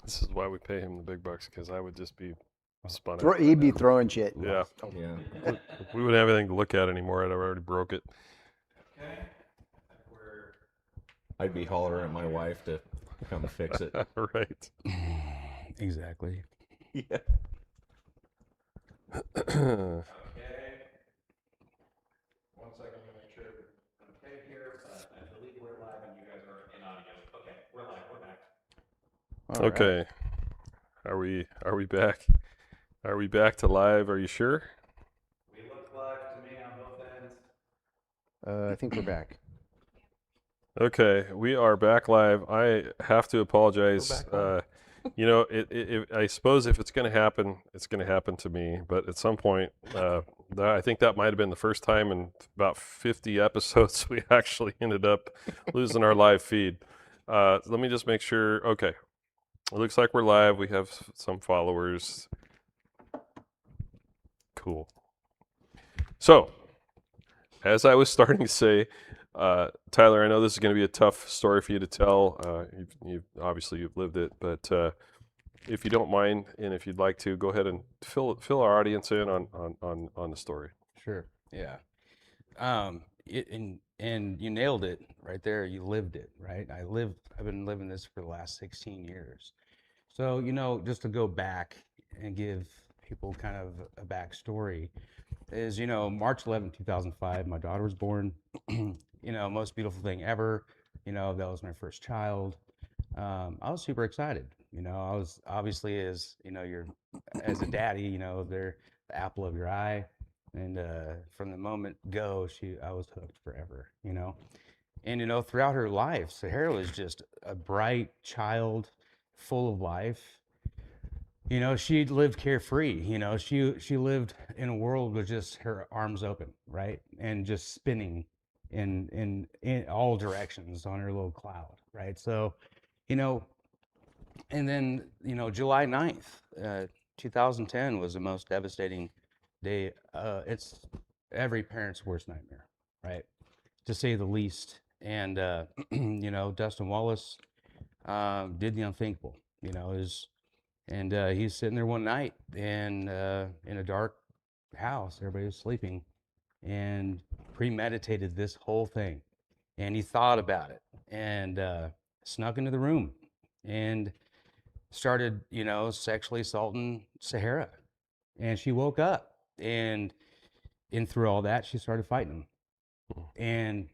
This is why we pay him the big bucks, because I would just be spun out. He'd right be now. throwing shit. Yeah. Yeah. We wouldn't have anything to look at anymore. I'd already broke it. Okay. I'd be hollering at my wife to come fix it. Right. Exactly. Yeah. Okay. 1 second, I'm gonna make sure I'm okay here, but I believe we're live and you guys are in audio. Okay, we're live, we're back. All right. Okay. Are we back? Are we back to live? Are you sure? We look live to me on both ends. I think we're back. Okay, we are back live. I have to apologize. I suppose if it's going to happen, it's going to happen to me. But at some point, I think that might have been the first time in about 50 episodes we actually ended up losing our live feed. Let me just make sure. Okay, it looks like we're live. We have some followers. Cool. So, as I was starting to say, Tyler, I know this is going to be a tough story for you to tell. You've obviously you've lived it, but if you don't mind, and if you'd like to, go ahead and fill our audience in on the story. Sure. Yeah. And you nailed it right there. You lived it, right? I've been living this for the last 16 years. So, just to go back and give people kind of a backstory is, March 11, 2005, my daughter was born. Most beautiful thing ever. That was my first child. I was super excited. I was obviously, as as a daddy, they're the apple of your eye. And from the moment go, I was hooked forever. And throughout her life, Sahara was just a bright child, full of life. She lived carefree. She lived in a world with just her arms open, right, and just spinning in all directions on her little cloud, right. So, and then July 9th, 2010 was the most devastating day. It's every parent's worst nightmare, right, to say the least. And Dustin Wallace did the unthinkable. And he's sitting there one night and in a dark house, everybody was sleeping, and premeditated this whole thing. And he thought about it and snuck into the room and started, sexually assaulting Sahara. And she woke up, and through all that, she started fighting him. And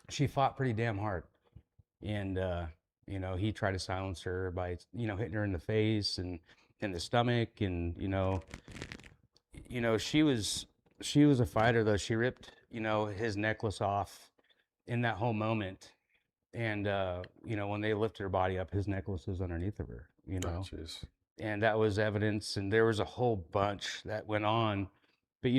she fought pretty damn hard. And he tried to silence her by hitting her in the face and in the stomach. And she was a fighter, though. She ripped his necklace off in that whole moment. And when they lifted her body up, his necklace was underneath of her. Oh, jeez. And that was evidence. And there was a whole bunch that went on. But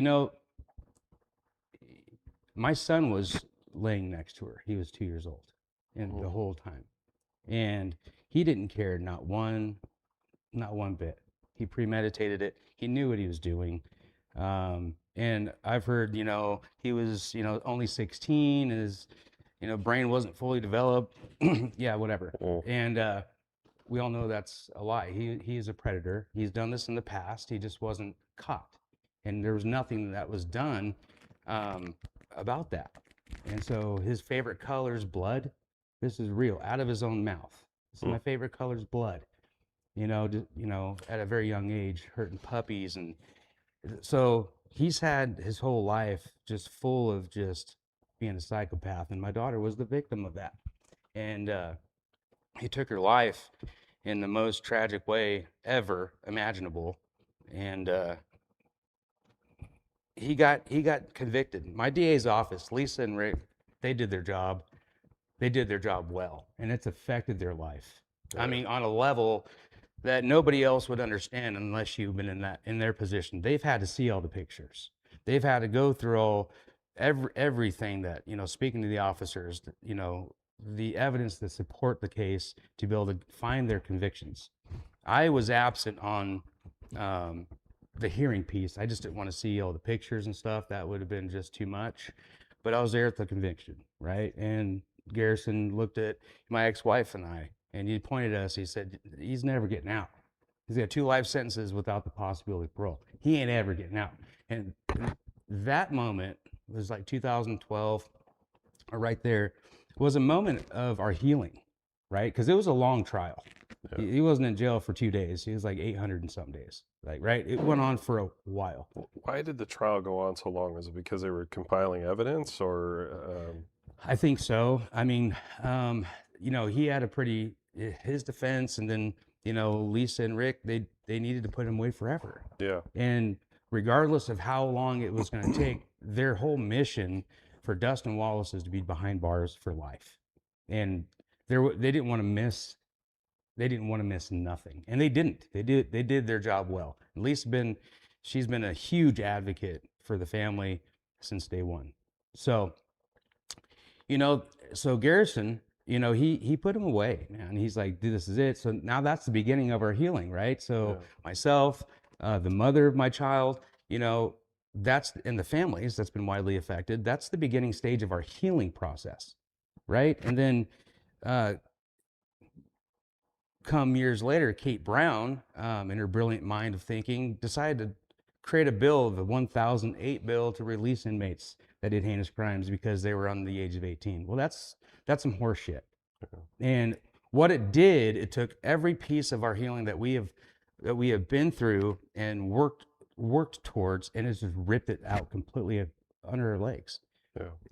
my son was laying next to her. He was 2 years old, and the whole time. And he didn't care, not one bit. He premeditated it. He knew what he was doing. And I've heard, he was, only 16, and his, brain wasn't fully developed. Yeah, whatever. And we all know that's a lie. He is a predator. He's done this in the past. He just wasn't caught. And there was nothing that was done about that. And so his favorite color is blood. This is real, out of his own mouth. This is my favorite color is blood. At a very young age, hurting puppies. And so he's had his whole life just full of just being a psychopath. And my daughter was the victim of that. And he took her life in the most tragic way ever imaginable. And he got convicted. My DA's office, Lisa and Rick, they did their job. They did their job well, and it's affected their life. I mean, on a level that nobody else would understand unless you've been in their position. They've had to see all the pictures. They've had to go through everything that, speaking to the officers, the evidence that support the case to be able to find their convictions. I was absent on the hearing piece. I just didn't want to see all the pictures and stuff. That would have been just too much. But I was there at the conviction, right? And Garrison looked at my ex-wife and I, And he pointed at us. He said, he's never getting out. He's got 2 life sentences without the possibility of parole. He ain't ever getting out. And that moment was like 2012, or right there, was a moment of our healing, right? Because it was a long trial. Yeah. He wasn't in jail for 2 days. He was like 800 and some days, like, right? It went on for a while. Why did the trial go on so long? Is it because they were compiling evidence, or I think so. I mean, he had a pretty his defense, and then Lisa and Rick, they needed to put him away forever. yeah, And regardless of how long it was going to take, their whole mission for Dustin Wallace is to be behind bars for life, and they didn't want to miss. They didn't want to miss nothing, and they didn't. They did their job well. She's been a huge advocate for the family since day one. So so Garrison, he put him away, man. He's like, dude, this is it. So now that's the beginning of our healing, right? So myself, the mother of my child, that's in the families that's been widely affected. That's the beginning stage of our healing process, right? And then come years later, Kate Brown, in her brilliant mind of thinking, decided to create a bill, the 1008 bill, to release inmates that did heinous crimes because they were under the age of 18. Well, that's some horse shit. And what it did, it took every piece of our healing that we have been through and worked towards, and it's just ripped it out completely under our legs.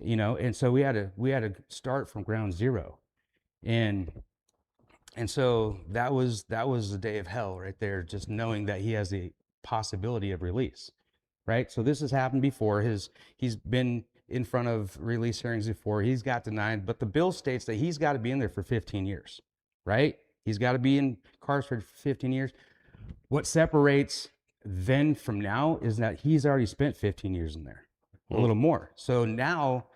yeah, And so we had to start from ground zero. And so that was the day of hell right there, just knowing that he has the possibility of release, right? So this has happened before. He's been in front of release hearings before. He's got denied, but the bill states that he's got to be in there for 15 years, right? He's got to be incarcerated for 15 years. What separates then from now is that he's already spent 15 years in there, a little more. So now,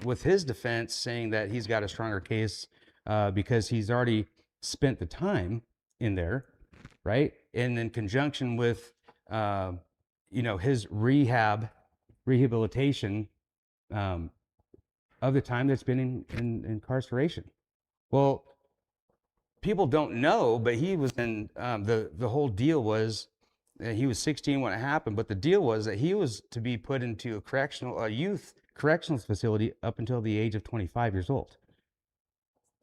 with his defense saying that he's got a stronger case because he's already spent the time in there, right? And in conjunction with, his rehabilitation of the time that's been in incarceration. Well, people don't know, but he was in, the whole deal was, he was 16 when it happened, but the deal was that he was to be put into a youth correctional facility up until the age of 25 years old.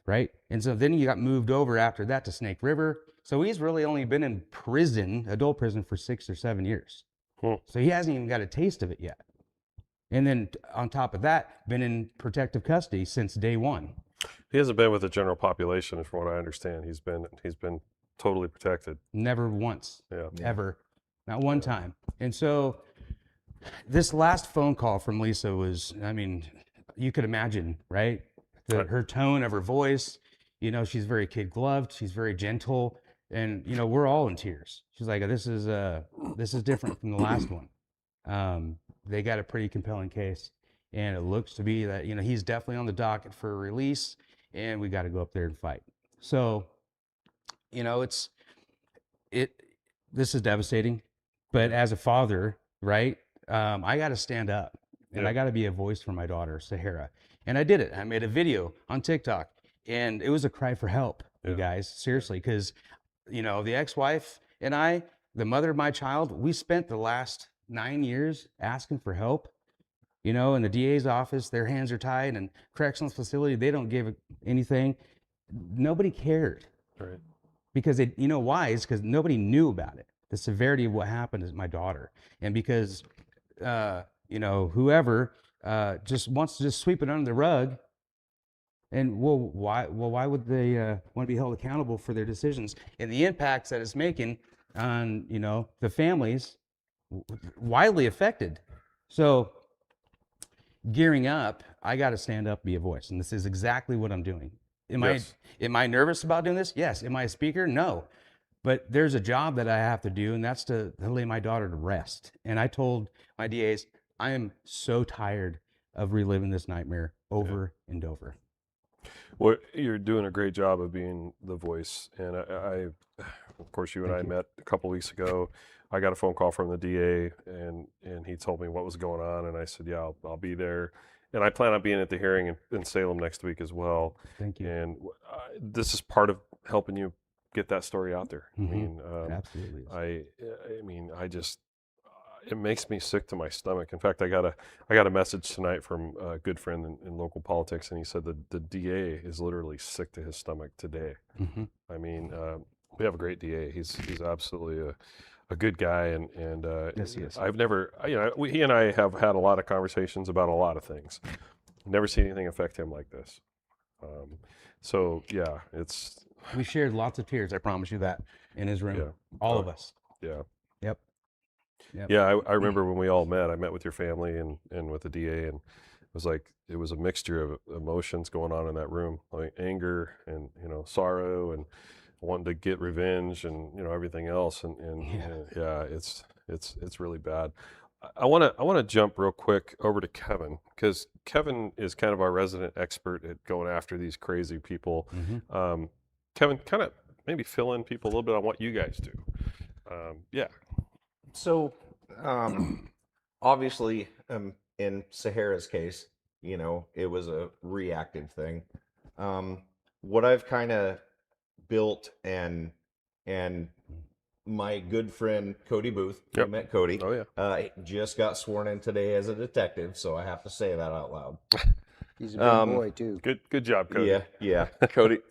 Right? And so then he got moved over after that to Snake River. So he's really only been in prison, adult prison, for 6 or 7 years. So he hasn't even got a taste of it yet. And then on top of that, been in protective custody since day one. he hasn't been with the general population, from what I understand. He's been totally protected. Never once, Yeah, ever, not one time. And so this last phone call from Lisa was, I mean, you could imagine, right? Her tone of her voice, she's very kid gloved. She's very gentle, and we're all in tears. She's like, this is different from the last one. They got a pretty compelling case, and it looks to be that he's definitely on the docket for a release, and we got to go up there and fight. So, this is devastating, but as a father, right, I got to stand up, and I got to be a voice for my daughter, Sahara. And I did it. I made a video on TikTok, and it was a cry for help, you guys, seriously, because, the ex-wife and I, the mother of my child, we spent the last 9 years asking for help. In the DA's office, their hands are tied, and correctional facility, they don't give anything. Nobody cared. right. Because why? It's because nobody knew about it. The severity of what happened to my daughter. And because, whoever just wants to just sweep it under the rug. And why would they want to be held accountable for their decisions and the impacts that it's making on, the families widely affected? So gearing up, I got to stand up, be a voice. And this is exactly what I'm doing. Am I nervous about doing this? Yes. Am I a speaker? No. But there's a job that I have to do, and that's to lay my daughter to rest. And I told my DAs, I am so tired of reliving this nightmare over and over. Well, you're doing a great job of being the voice. And I of course, you and I met a couple weeks ago. I got a phone call from the DA, and he told me what was going on. And I said, yeah, I'll be there. And I plan on being at the hearing in Salem next week as well. Thank you. And this is part of helping you get that story out there. I Mhm. mean, Absolutely. I mean, I just it makes me sick to my stomach. In fact, I got a message tonight from a good friend in local politics, and he said that the DA is literally sick to his stomach today. Hmm. I mean, we have a great DA. He's absolutely a good guy, and Yes, he is. I've never, he and I have had a lot of conversations about a lot of things. Never seen anything affect him like this. So yeah, it's We shared lots of tears. I promise you that in his room, yeah, all Oh, of us. yeah. Yep. Yep. Yeah, I remember when we all met. I met with your family and with the DA, and it was like it was a mixture of emotions going on in that room, like anger and sorrow and wanting to get revenge and everything else. And yeah, it's really bad. I want to jump real quick over to Kevin because Kevin is kind of our resident expert at going after these crazy people. Hmm. Kevin, kind of maybe fill in people a little bit on what you guys do. Yeah. So, obviously, in Sahara's case, it was a reactive thing. What I've kind of built and my good friend Cody Booth, you Yep. met Cody, Oh yeah. he just got sworn in today as a detective, so I have to say that out loud. He's a big Um, boy too. Good job, Cody. Yeah.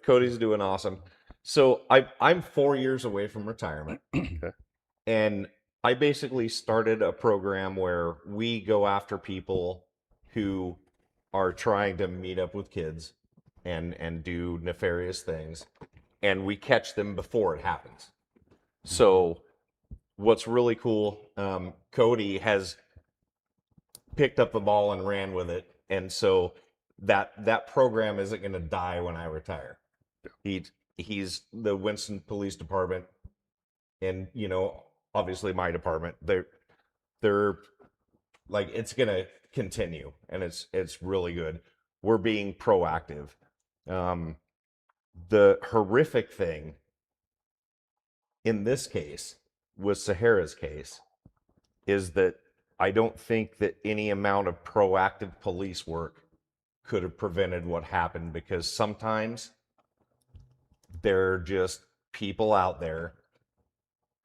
Cody's doing awesome. So I'm 4 years away from retirement. Okay. And I basically started a program where we go after people who are trying to meet up with kids and do nefarious things, and we catch them before it happens. So what's really cool, Cody has picked up the ball and ran with it, and so that program isn't going to die when I retire. He's the Winston Police Department, and obviously my department. They're like, it's going to continue, and it's really good. We're being proactive. The horrific thing in this case, with Sahara's case, is that I don't think that any amount of proactive police work could have prevented what happened, because sometimes there are just people out there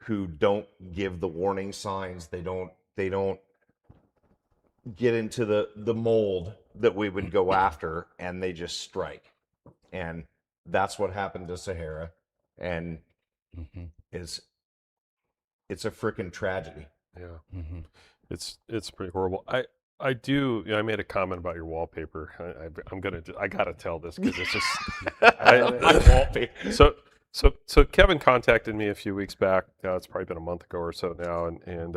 who don't give the warning signs. They don't get into the mold that we would go after, and they just strike. And that's what happened to Sahara, and Hmm. it's a freaking tragedy. Yeah. Hmm. It's pretty horrible. I do. I made a comment about your wallpaper. I gotta tell this because it's just. My wallpaper. So Kevin contacted me a few weeks back. It's probably been a month ago or so now, and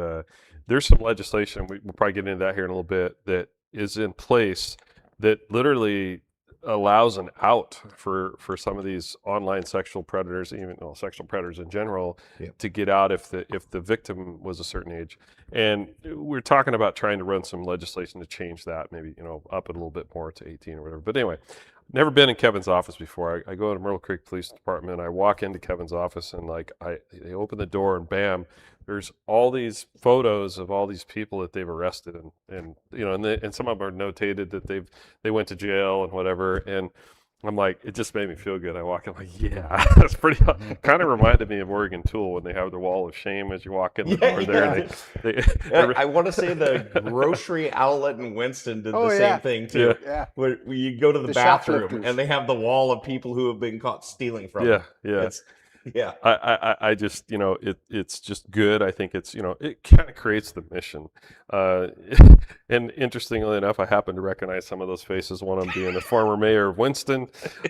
there's some legislation. We'll probably get into that here in a little bit. That is in place that literally allows an out for some of these online sexual predators, even sexual predators in general, Yep. to get out if the victim was a certain age. And we're talking about trying to run some legislation to change that, maybe up it a little bit more to 18 or whatever. But anyway, never been in Kevin's office before. I go to Myrtle Creek Police Department. I walk into Kevin's office, and they open the door, and bam, there's all these photos of all these people that they've arrested, and some of them are notated that they went to jail and whatever. And I'm like, it just made me feel good. I walk in like, yeah, that's pretty. Kind of reminded me of Oregon Tool when they have the wall of shame as you walk in the door there. Yeah. They I want to say the grocery outlet in Winston did Oh, the yeah. same thing too. Yeah. Where you go to the The bathroom shoplifters. and they have the wall of people who have been caught stealing from yeah, them. yeah. Yeah. I just it's just good. I think it's it kind of creates the mission. And interestingly enough, I happen to recognize some of those faces. One of them being the former mayor of Winston,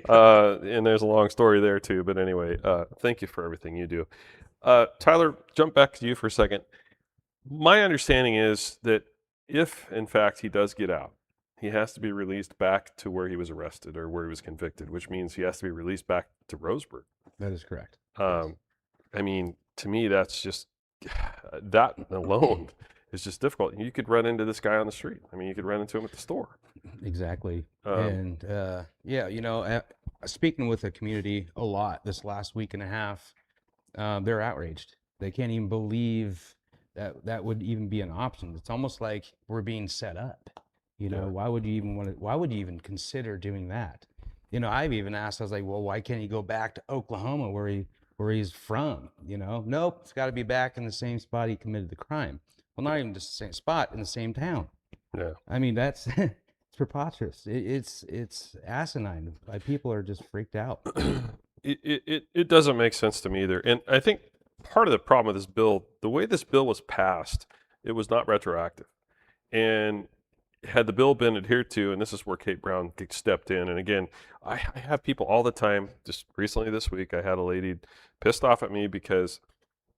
and there's a long story there too. But anyway, thank you for everything you do. Tyler, jump back to you for a second. My understanding is that if in fact he does get out, he has to be released back to where he was arrested or where he was convicted, which means he has to be released back to Roseburg. That is correct. I mean, to me, that's just that alone is just difficult. You could run into this guy on the street. I mean, you could run into him at the store. Exactly. Um, And yeah, speaking with the community a lot this last week and a half, they're outraged. They can't even believe that would even be an option. It's almost like we're being set up. Yeah. Why would you even consider doing that? I've even asked, I was like, well, why can't he go back to Oklahoma where he's from? Nope, it's got to be back in the same spot he committed the crime. Well, not even just the same spot, in the same town. Yeah. I mean, that's it's preposterous. It's asinine. People are just freaked out. It doesn't make sense to me either. And I think part of the problem with this bill, the way this bill was passed, it was not retroactive. And had the bill been adhered to, and this is where Kate Brown stepped in. And again, I have people all the time. Just recently this week, I had a lady pissed off at me because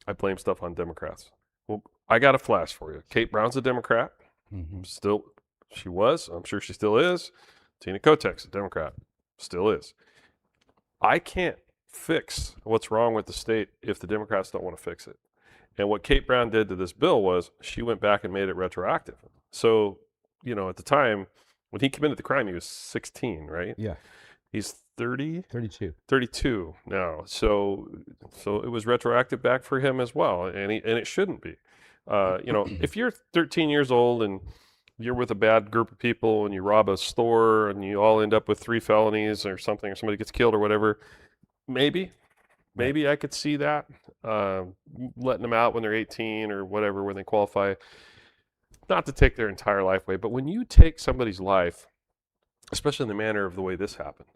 I blame stuff on Democrats. Well, I got a flash for you. Kate Brown's a Democrat. Mm-hmm. Still, she was. I'm sure she still is. Tina Kotek's a Democrat. Still is. I can't fix what's wrong with the state if the Democrats don't want to fix it. And what Kate Brown did to this bill was she went back and made it retroactive. So, at the time when he committed the crime, he was 16, right? Yeah. He's 30, 32 now. So it was retroactive back for him as well. And it shouldn't be. If you're 13 years old and you're with a bad group of people and you rob a store and you all end up with 3 felonies or something, or somebody gets killed or whatever, maybe I could see that, letting them out when they're 18 or whatever, when they qualify, not to take their entire life away. But when you take somebody's life, especially in the manner of the way this happened,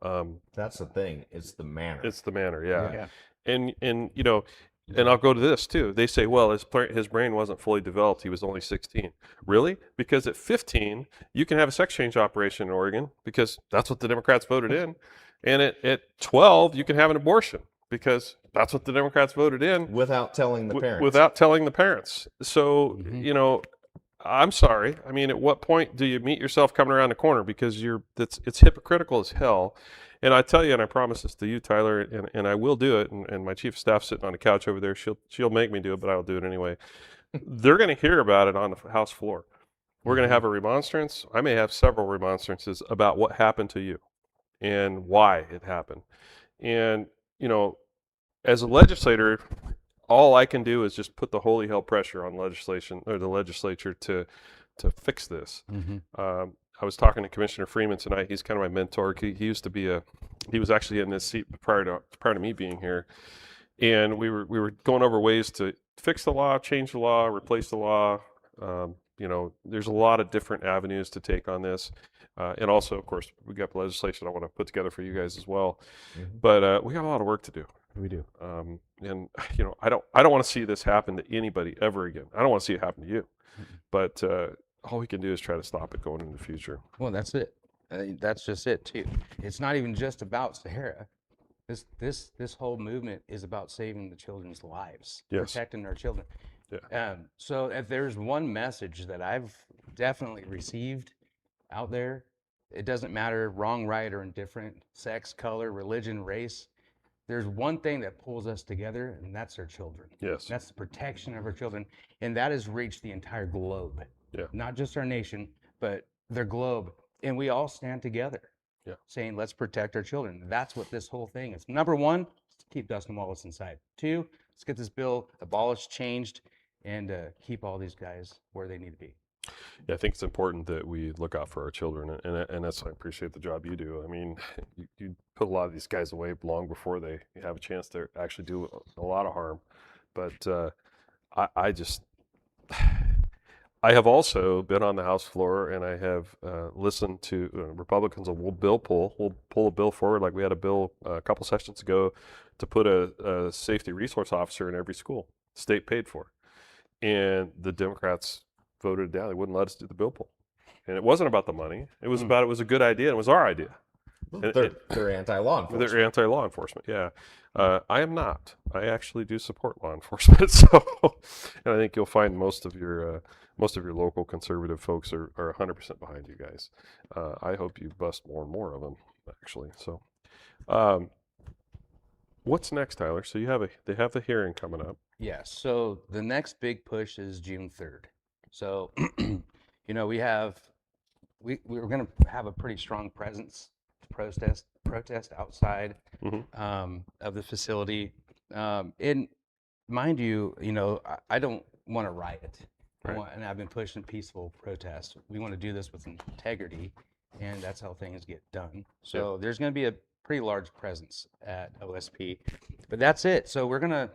Mm-hmm. That's the thing. It's the manner. it's the manner, yeah. Yeah. And and I'll go to this too. They say, well, his brain wasn't fully developed. He was only 16. Really? Because at 15, you can have a sex change operation in Oregon because that's what the Democrats voted in. And at 12, you can have an abortion because that's what the Democrats voted in. Without telling the parents. Without telling the parents. So, Mhm. I'm sorry. I mean, at what point do you meet yourself coming around the corner? Because it's hypocritical as hell. And I tell you, and I promise this to you, Tyler, and I will do it. And my chief of staff sitting on the couch over there, she'll make me do it, but I'll do it anyway. They're going to hear about it on the House floor. We're going to have a remonstrance. I may have several remonstrances about what happened to you and why it happened. And, as a legislator, all I can do is just put the holy hell pressure on legislation or the legislature to fix this. Mm-hmm. I was talking to Commissioner Freeman tonight. He's kind of my mentor. He used to be he was actually in this seat prior to me being here, and we were going over ways to fix the law, change the law, replace the law. There's a lot of different avenues to take on this, and also, of course, we got legislation I want to put together for you guys as well. Mhm. But we got a lot of work to do. We do. And I don't want to see this happen to anybody ever again. I don't want to see it happen to you. But all we can do is try to stop it going into the future. Well, that's it. That's just it too. It's not even just about Sahara. This whole movement is about saving the children's lives, Yes. protecting our children. Yeah. So if there's one message that I've definitely received out there, it doesn't matter wrong, right, or indifferent, sex, color, religion, race. There's one thing that pulls us together, and that's our children. Yes. That's the protection of our children, and that has reached the entire globe. Yeah. Not just our nation, but the globe, and we all stand together. Yeah. Saying, let's protect our children. That's what this whole thing is. Number one, keep Dustin Wallace inside. 2, let's get this bill abolished, changed, and keep all these guys where they need to be. Yeah, I think it's important that we look out for our children, and that's why I appreciate the job you do. I mean, you put a lot of these guys away long before they have a chance to actually do a lot of harm. But I have also been on the House floor, and I have listened to Republicans. We'll pull a bill forward, like we had a bill a couple sessions ago to put a safety resource officer in every school, state paid for, and the Democrats voted it down. They wouldn't let us do the bill pull. And it wasn't about the money. It was about it was a good idea. And it was our idea. They're anti-law enforcement. They're anti-law enforcement, yeah. I am not. I actually do support law enforcement. So, and I think you'll find most of your local conservative folks are 100% behind you guys. I hope you bust more and more of them, actually. So, what's next, Tyler? So they have the hearing coming up. Yeah, so the next big push is June 3rd. So, we're going to have a pretty strong presence to protest outside of the facility. And mind you, I don't want to riot. Right. And I've been pushing peaceful protest. We want to do this with integrity and that's how things get done. So there's going to be a pretty large presence at OSP, but that's it. So I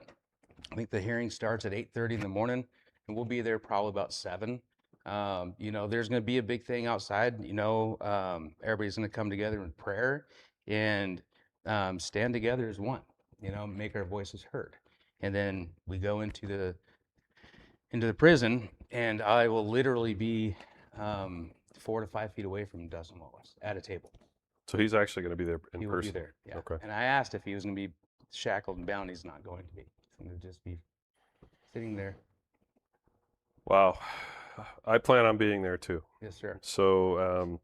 think the hearing starts at 8:30 in the morning, and we'll be there probably about 7. There's going to be a big thing outside. Everybody's going to come together in prayer and stand together as one. Make our voices heard, and then we go into the prison, and I will literally be 4 to 5 feet away from Dustin Wallace at a table. So he's actually going to be there in He will person. be there. Yeah. Okay. And I asked if he was going to be shackled and bound. He's not going to be. He's going to just be sitting there. Wow. I plan on being there too. Yes, sir. So,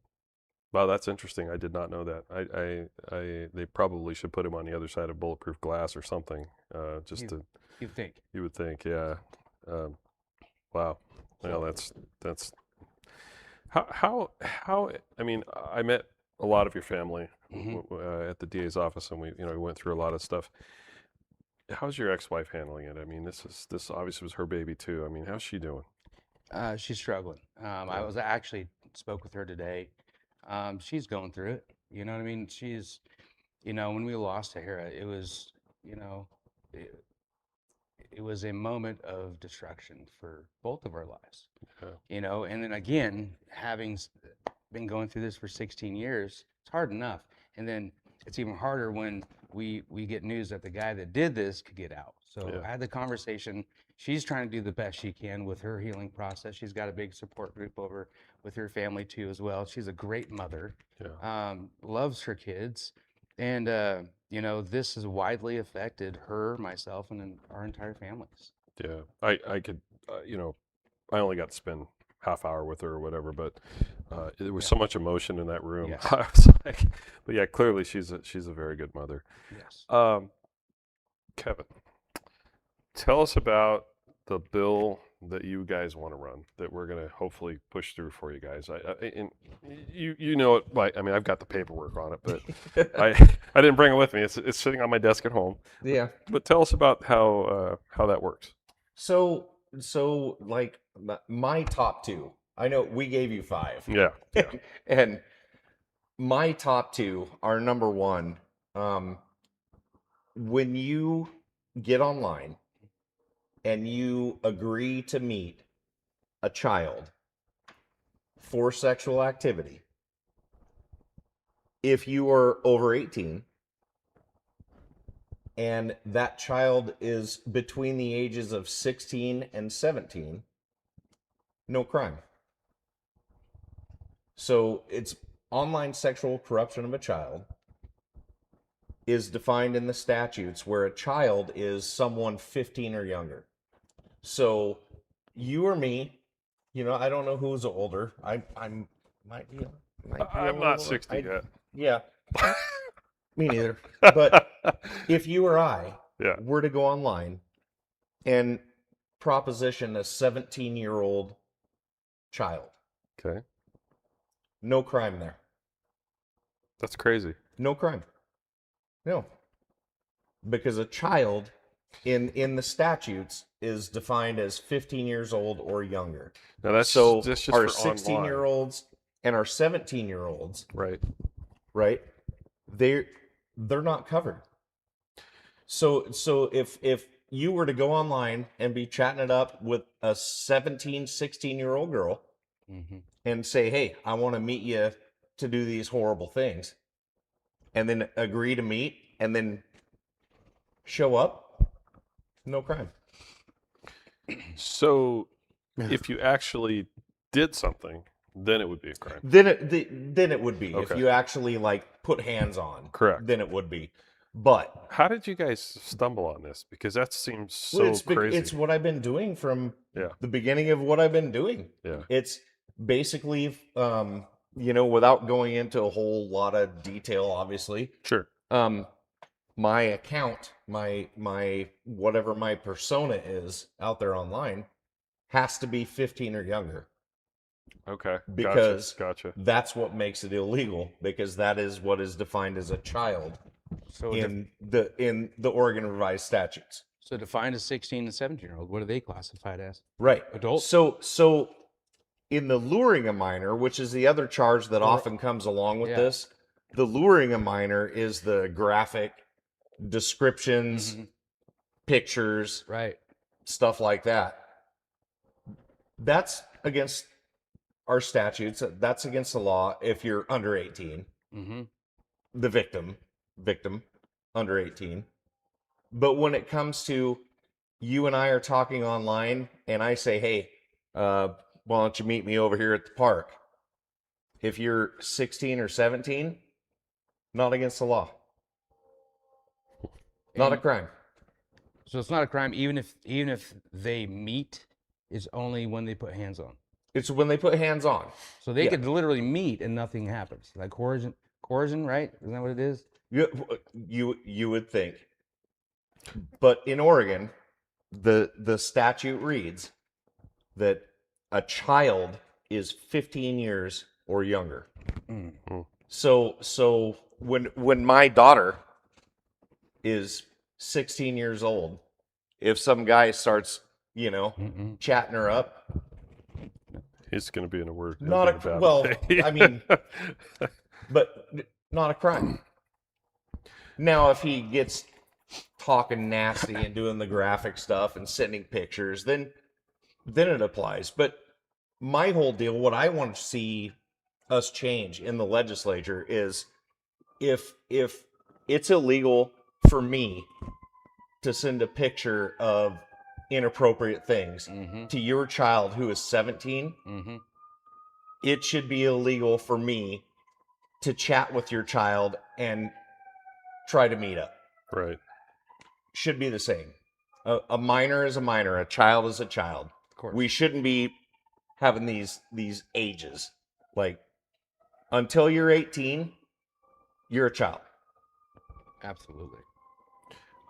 wow, that's interesting. I did not know that. They probably should put him on the other side of bulletproof glass or something. Just to, You think? you would think, yeah. Wow. Well, that's how. I mean, I met a lot of your family at the DA's office, and we went through a lot of stuff. How's your ex-wife handling it? I mean, this obviously was her baby too. I mean, how's she doing? She's struggling. I was actually spoke with her today. She's going through it. You know what I mean? She's, when we lost Sahara, it was, it was a moment of destruction for both of our lives. Yeah. And then again, having been going through this for 16 years, it's hard enough. And then it's even harder when we get news that the guy that did this could get out. So Yeah. I had the conversation. She's trying to do the best she can with her healing process. She's got a big support group over with her family too as well. She's a great mother. Yeah. Loves her kids. And, this has widely affected her, myself, and then our entire families. Yeah. I could, I only got to spend half hour with her or whatever, but there was so much emotion in that room. Yes. I was like, but yeah, clearly she's a very good mother. Yes. Kevin, tell us about the bill that you guys want to run that we're going to hopefully push through for you guys. And you know it. I've got the paperwork on it, but I didn't bring it with me. It's sitting on my desk at home. Yeah. But tell us about how that works. So like my top 2. I know we gave you 5. Yeah. Yeah. And my top 2 are number 1. When you get online and you agree to meet a child for sexual activity, if you are over 18 and that child is between the ages of 16 and 17, no crime. So it's online sexual corruption of a child is defined in the statutes where a child is someone 15 or younger. So you or me, I don't know who's older. I'm might be I'm not 60 yet. Yeah. Me neither. But if you or I Yeah. were to go online and proposition a 17-year-old child, Okay. no crime there. That's crazy. No crime. No. Because a child in the statutes is defined as 15 years old or younger. Now that's So just our for online. 16-year-olds and our 17-year-olds, Right. right? They're not covered. So if you were to go online and be chatting it up with a 17, 16-year-old girl and say, "Hey, I want to meet you to do these horrible things," and then agree to meet and then show up, no crime. So if you actually did something, then it would be a crime. Then it would be. Okay. If you actually put hands on. Correct. Then it would be. But How did you guys stumble on this? Because that seems so crazy. it's what I've been doing from Yeah. the beginning of what I've been doing. Yeah. It's basically, without going into a whole lot of detail, obviously, Sure. my account, my whatever my persona is out there online has to be 15 or younger. Okay. Because Gotcha. that's what makes it illegal, because that is what is defined as a child So in the Oregon Revised Statutes. So define a 16 and 17-year-old. What are they classified as? Right. Adults? So In the luring a minor, which is the other charge that often comes along with Yeah. this, the luring a minor is the graphic descriptions, Mhm. pictures, Right. stuff like that. That's against our statutes. That's against the law if you're under 18. Mm-hmm. The victim under 18. But when it comes to you and I are talking online and I say, hey, why don't you meet me over here at the park? If you're 16 or 17, not against the law. Not a crime. So it's not a crime, even if they meet, is only when they put hands on. It's when they put hands on. So they Yeah. could literally meet and nothing happens. Like coercion, right? Isn't that what it is? You would think. But in Oregon, the statute reads that a child is 15 years or younger. Mm. So when my daughter is 16 years old, if some guy starts, Mm-mm. chatting her up, He's going to be in a word. not a bad well, way. I mean, but not a crime. Now, if he gets talking nasty and doing the graphic stuff and sending pictures, then it applies. But my whole deal, what I want to see us change in the legislature is if it's illegal for me to send a picture of inappropriate things Mm-hmm. to your child who is 17, Mm-hmm. it should be illegal for me to chat with your child and try to meet up. Right. Should be the same. A minor is a minor. A child is a child. Of course. We shouldn't be having these ages. Like, until you're 18, you're a child. Absolutely.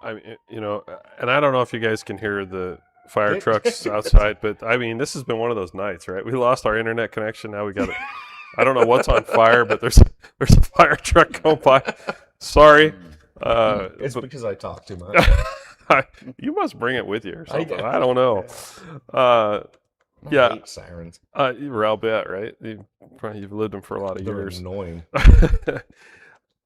I mean, and I don't know if you guys can hear the fire trucks outside, but I mean, this has been one of those nights, right? We lost our internet connection. Now we got it. I don't know what's on fire, but there's a fire truck going by. Sorry. It's because I talk too much. You must bring it with you or something. do. I don't know. I Yeah. hate sirens. I'll bet, right? You've lived them for a lot of They're years. annoying.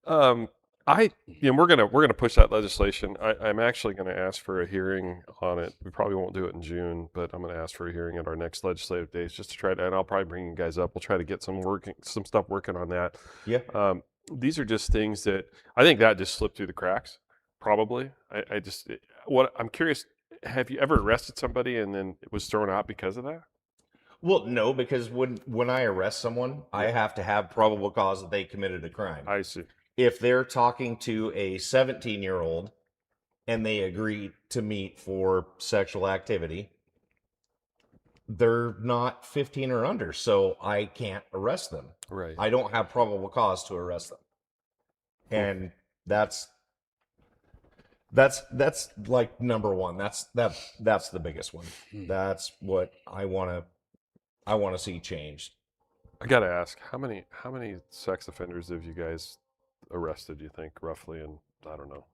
We're gonna push that legislation. I'm actually gonna ask for a hearing on it. We probably won't do it in June, but I'm gonna ask for a hearing at our next legislative days just to try to, and I'll probably bring you guys up. We'll try to get some stuff working on that. Yeah. These are just things that I think that just slipped through the cracks. Probably. I'm curious. Have you ever arrested somebody and then it was thrown out because of that? Well, no, because when I arrest someone, I have to have probable cause that they committed a crime. I see. If they're talking to a 17-year-old and they agree to meet for sexual activity, they're not 15 or under, so I can't arrest them. Right. I don't have probable cause to arrest them. And that's like number one. That's the biggest one. That's what I want to see changed. I gotta ask, how many sex offenders have you guys arrested? Do you think roughly in, I don't know,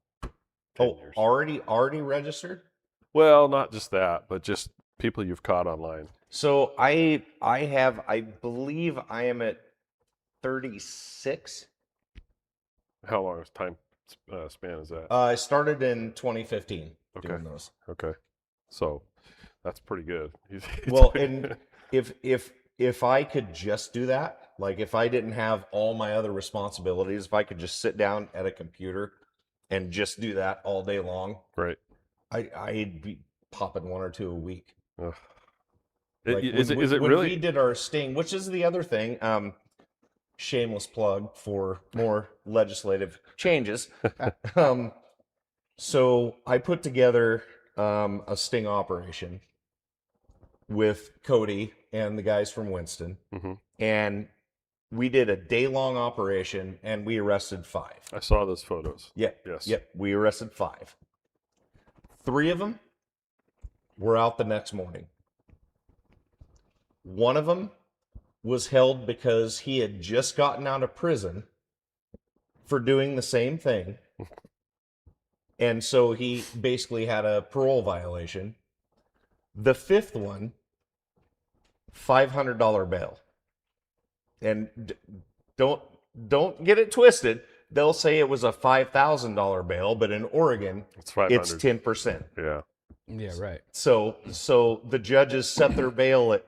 10 years? Already registered? Well, not just that, but just people you've caught online. So I believe I am at 36. How long of time span is that? I started in 2015 doing those. Okay, so that's pretty good. Well, and if I could just do that, like if I didn't have all my other responsibilities, if I could just sit down at a computer and just do that all day long, right? I'd be popping one or two a week. Ugh. Like Is it when really? we did our sting, which is the other thing. Shameless plug for more legislative changes. So I put together a sting operation with Cody and the guys from Winston, Mm-hmm. and we did a day-long operation, and we arrested 5. I saw those photos. Yep. Yes. Yep. We arrested 5. 3 of them were out the next morning. One of them was held because he had just gotten out of prison for doing the same thing. And so he basically had a parole violation. The 5th one $500 bail. And don't get it twisted. They'll say it was a $5,000 bail, but in Oregon, It's 500. it's 10%. Yeah. Yeah, right. So the judges set their bail at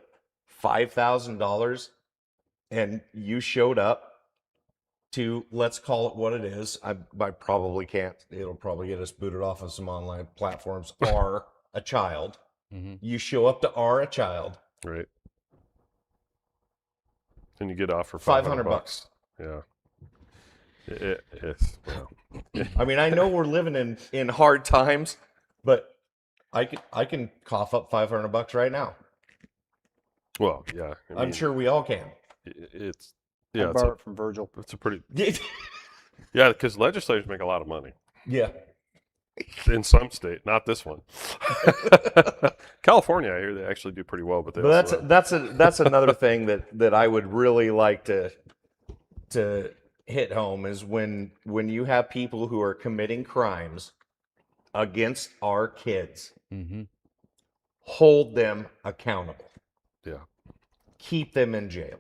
$5,000, and you showed up to, let's call it what it is. I probably can't. It'll probably get us booted off of some online platforms. Are a child. Mm-hmm. You show up to are a child. Right. And you get off for $500. Yeah. It's well. I mean, I know we're living in hard times, but I can cough up $500 right now. Well, yeah. I I'm mean, sure we all can. it's I yeah. borrowed it from Virgil. It's a pretty yeah, because legislators make a lot of money Yeah. in some state, not this one. California, I hear they actually do pretty well, but they But also that's another thing that I would really like to hit home is when you have people who are committing crimes against our kids, Mm-hmm. hold them accountable. yeah. Keep them in jail.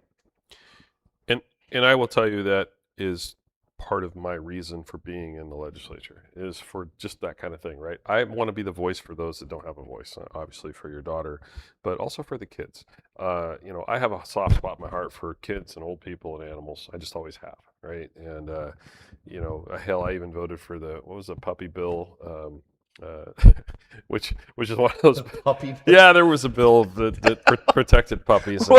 And I will tell you that is part of my reason for being in the legislature is for just that kind of thing, right? I want to be the voice for those that don't have a voice, obviously for your daughter, but also for the kids. I have a soft spot in my heart for kids and old people and animals. I just always have, right? And hell, I even voted for what was the puppy bill, which is one of those. Puppy. Yeah, there was a bill that protected puppies.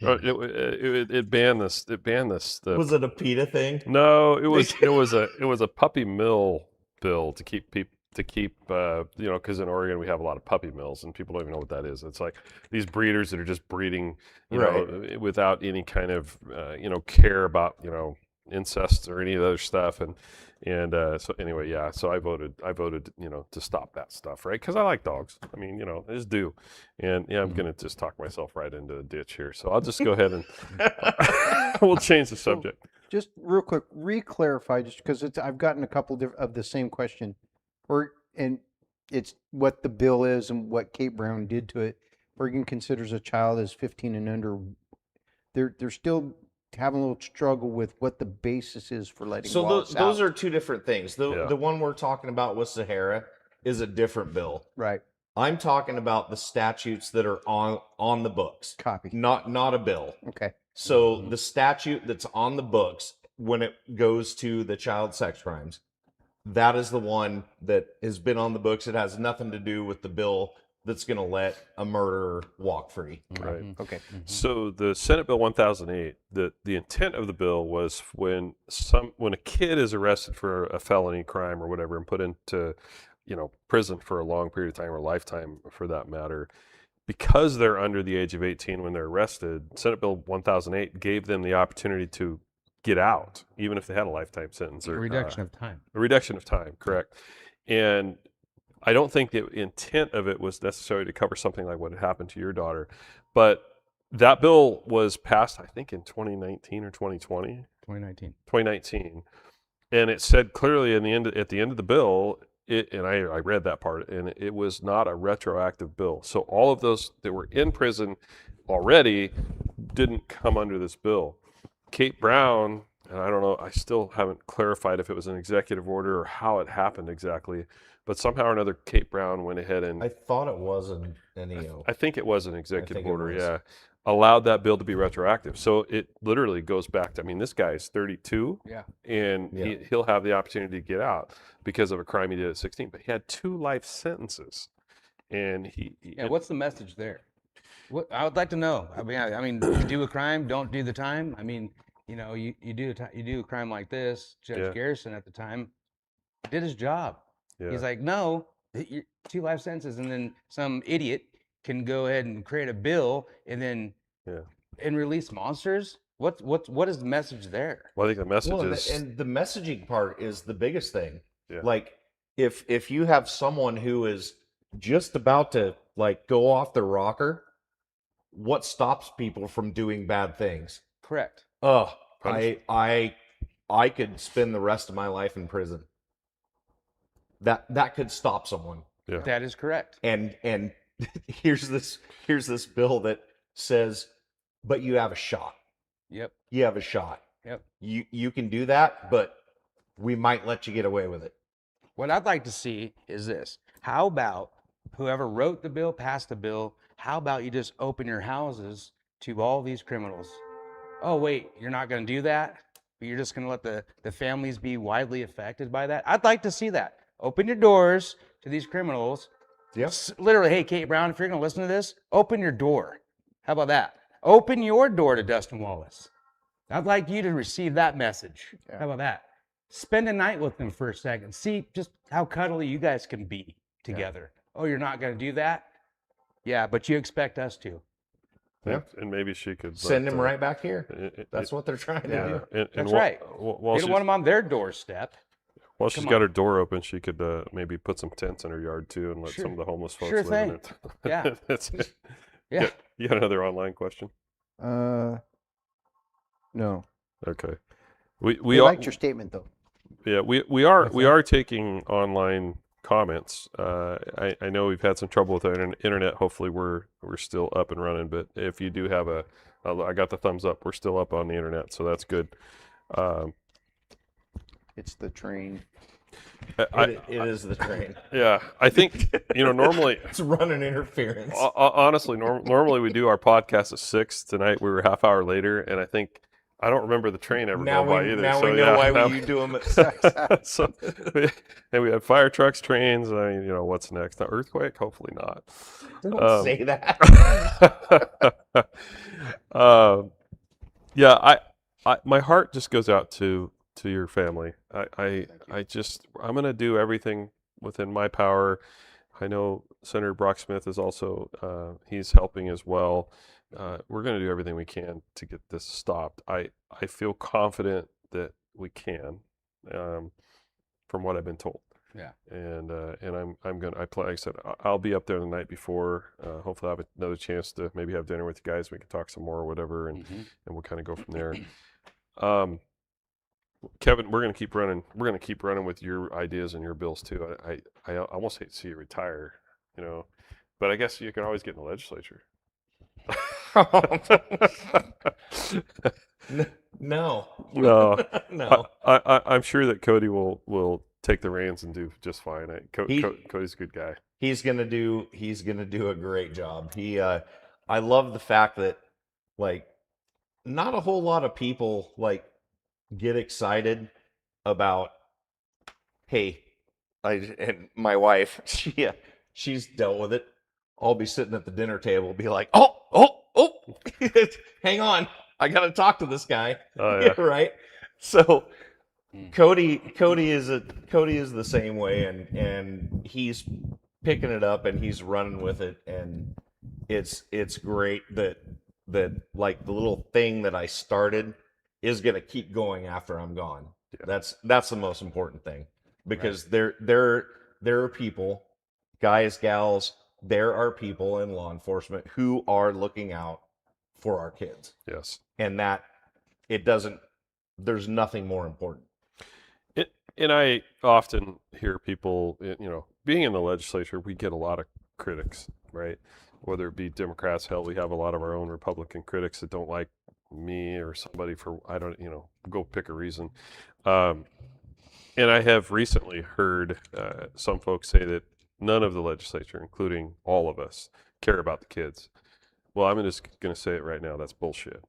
It banned this. It banned this. Was it a PETA thing? No, it was a puppy mill bill to keep because in Oregon we have a lot of puppy mills and people don't even know what that is. It's like these breeders that are just breeding, without any kind of care about incest or any of the other stuff so anyway, yeah. So I voted to stop that stuff, right? Because I like dogs. I mean, I just do, and yeah, I'm gonna just talk myself right into the ditch here. So I'll just go ahead and we'll change the subject. Just real quick, re-clarify, just because I've gotten a couple of the same question, and it's what the bill is and what Kate Brown did to it. Oregon considers a child as 15 and under. They're still having a little struggle with what the basis is for letting Wallace out. Those are two different things. Yeah. The one we're talking about with Sahara is a different bill. Right. I'm talking about the statutes that are on the books. Copy. Not a bill. Okay. So the statute that's on the books when it goes to the child sex crimes, that is the one that has been on the books. It has nothing to do with the bill that's going to let a murderer walk free. Right. Okay. Mm-hmm. So the Senate Bill 1008, the intent of the bill was when a kid is arrested for a felony crime or whatever and put into prison for a long period of time or lifetime for that matter, because they're under the age of 18 when they're arrested, Senate Bill 1008 gave them the opportunity to get out, even if they had a lifetime sentence. A Or reduction of time. a reduction of time, correct. And I don't think the intent of it was necessarily to cover something like what had happened to your daughter, but that bill was passed, I think, in 2019 or 2020. 2019. 2019, and it said clearly at the end of the bill, and I read that part, and it was not a retroactive bill. So all of those that were in prison already didn't come under this bill. Kate Brown, and I don't know, I still haven't clarified if it was an executive order or how it happened exactly, but somehow or another, Kate Brown went ahead and I thought it was an EO. I think it was an executive think it order, was. yeah, allowed that bill to be retroactive. So it literally goes back to, this guy is 32, Yeah. and Yeah. he'll have the opportunity to get out because of a crime he did at 16, but he had 2 life sentences, and Yeah. What's the message there? What I would like to know. I mean, you do a crime, don't do the time. I mean, you do a crime like this. Judge Yeah. Garrison at the time did his job. yeah. He's like, no, 2 life sentences, and then some idiot can go ahead and create a bill and then Yeah. and release monsters. What is the message there? Well, I think the message Well, is and the messaging part is the biggest thing. Yeah. Like if you have someone who is just about to go off the rocker, what stops people from doing bad things? Correct. Oh, Punishment. I could spend the rest of my life in prison. That could stop someone. yeah. That is correct. And here's this bill that says, but you have a shot. Yep. You have a shot. Yep. You can do that, but we might let you get away with it. What I'd like to see is this. How about whoever wrote the bill, passed the bill, how about you just open your houses to all these criminals? Oh, wait, you're not going to do that? But you're just going to let the families be widely affected by that? I'd like to see that. Open your doors to these criminals. Yep. Literally, hey, Kate Brown, if you're going to listen to this, open your door. How about that? Open your door to Dustin Wallace. I'd like you to receive that message. Yeah. How about that? Spend a night with them for a second. See just how cuddly you guys can be together. Oh, you're not going to do that? Yeah, but you expect us to. Yeah. And maybe she could Send let, him right back here. That's what they're trying to do. Yeah, and That's right. While They don't want them on their doorstep. while she's Come got on. her door open, she could maybe put some tents in her yard too, and let Sure. some of the homeless folks Sure live in thing. it. Yeah. That's it. Yeah. You got another online question? No. Okay. We We are, liked your statement though. yeah, we are taking online comments. I know we've had some trouble with our internet. Hopefully we're still up and running. But if you do have I got the thumbs up. We're still up on the internet, so that's good. It's the train. It is the train. Yeah, I think normally. It's running interference. Honestly, normally we do our podcast at 6. Tonight we were a half hour later, and I don't remember the train ever Now going by either. now so we know yeah, why you do them at 6. so and we had fire trucks, trains. I mean, what's next? An earthquake? Hopefully not. Don't say that. Yeah, my heart just goes out to your family. I'm gonna do everything within my power. I know Senator Brock Smith is also he's helping as well. We're going to do everything we can to get this stopped. I feel confident that we can, from what I've been told. Yeah. And like I said, I'll be up there the night before. Hopefully, I'll have another chance to maybe have dinner with you guys. We can talk some more or whatever, and we'll kind of go from there. Kevin, we're going to keep running. We're going to keep running with your ideas and your bills too. I almost hate to see you retire, but I guess you can always get in the legislature. No. No, No. I'm sure that Cody will take the reins and do just fine. Cody's a good guy. He's gonna do a great job. I love the fact that not a whole lot of people get excited about, hey, and my wife, she's dealt with it. I'll be sitting at the dinner table, be like, oh, hang on, I gotta talk to this guy. Oh, yeah. Right. So Cody is the same way, and he's picking it up and he's running with it, and it's great that like the little thing that I started is gonna keep going after I'm gone. Yeah. That's the most important thing, because there are people, guys, gals, there are people in law enforcement who are looking out for our kids. Yes. And there's nothing more important. And I often hear people, being in the legislature, we get a lot of critics, right? Whether it be Democrats, hell, we have a lot of our own Republican critics that don't like me or somebody for, go pick a reason. And I have recently heard some folks say that none of the legislature, including all of us, care about the kids. Well, I'm just going to say it right now. That's bullshit.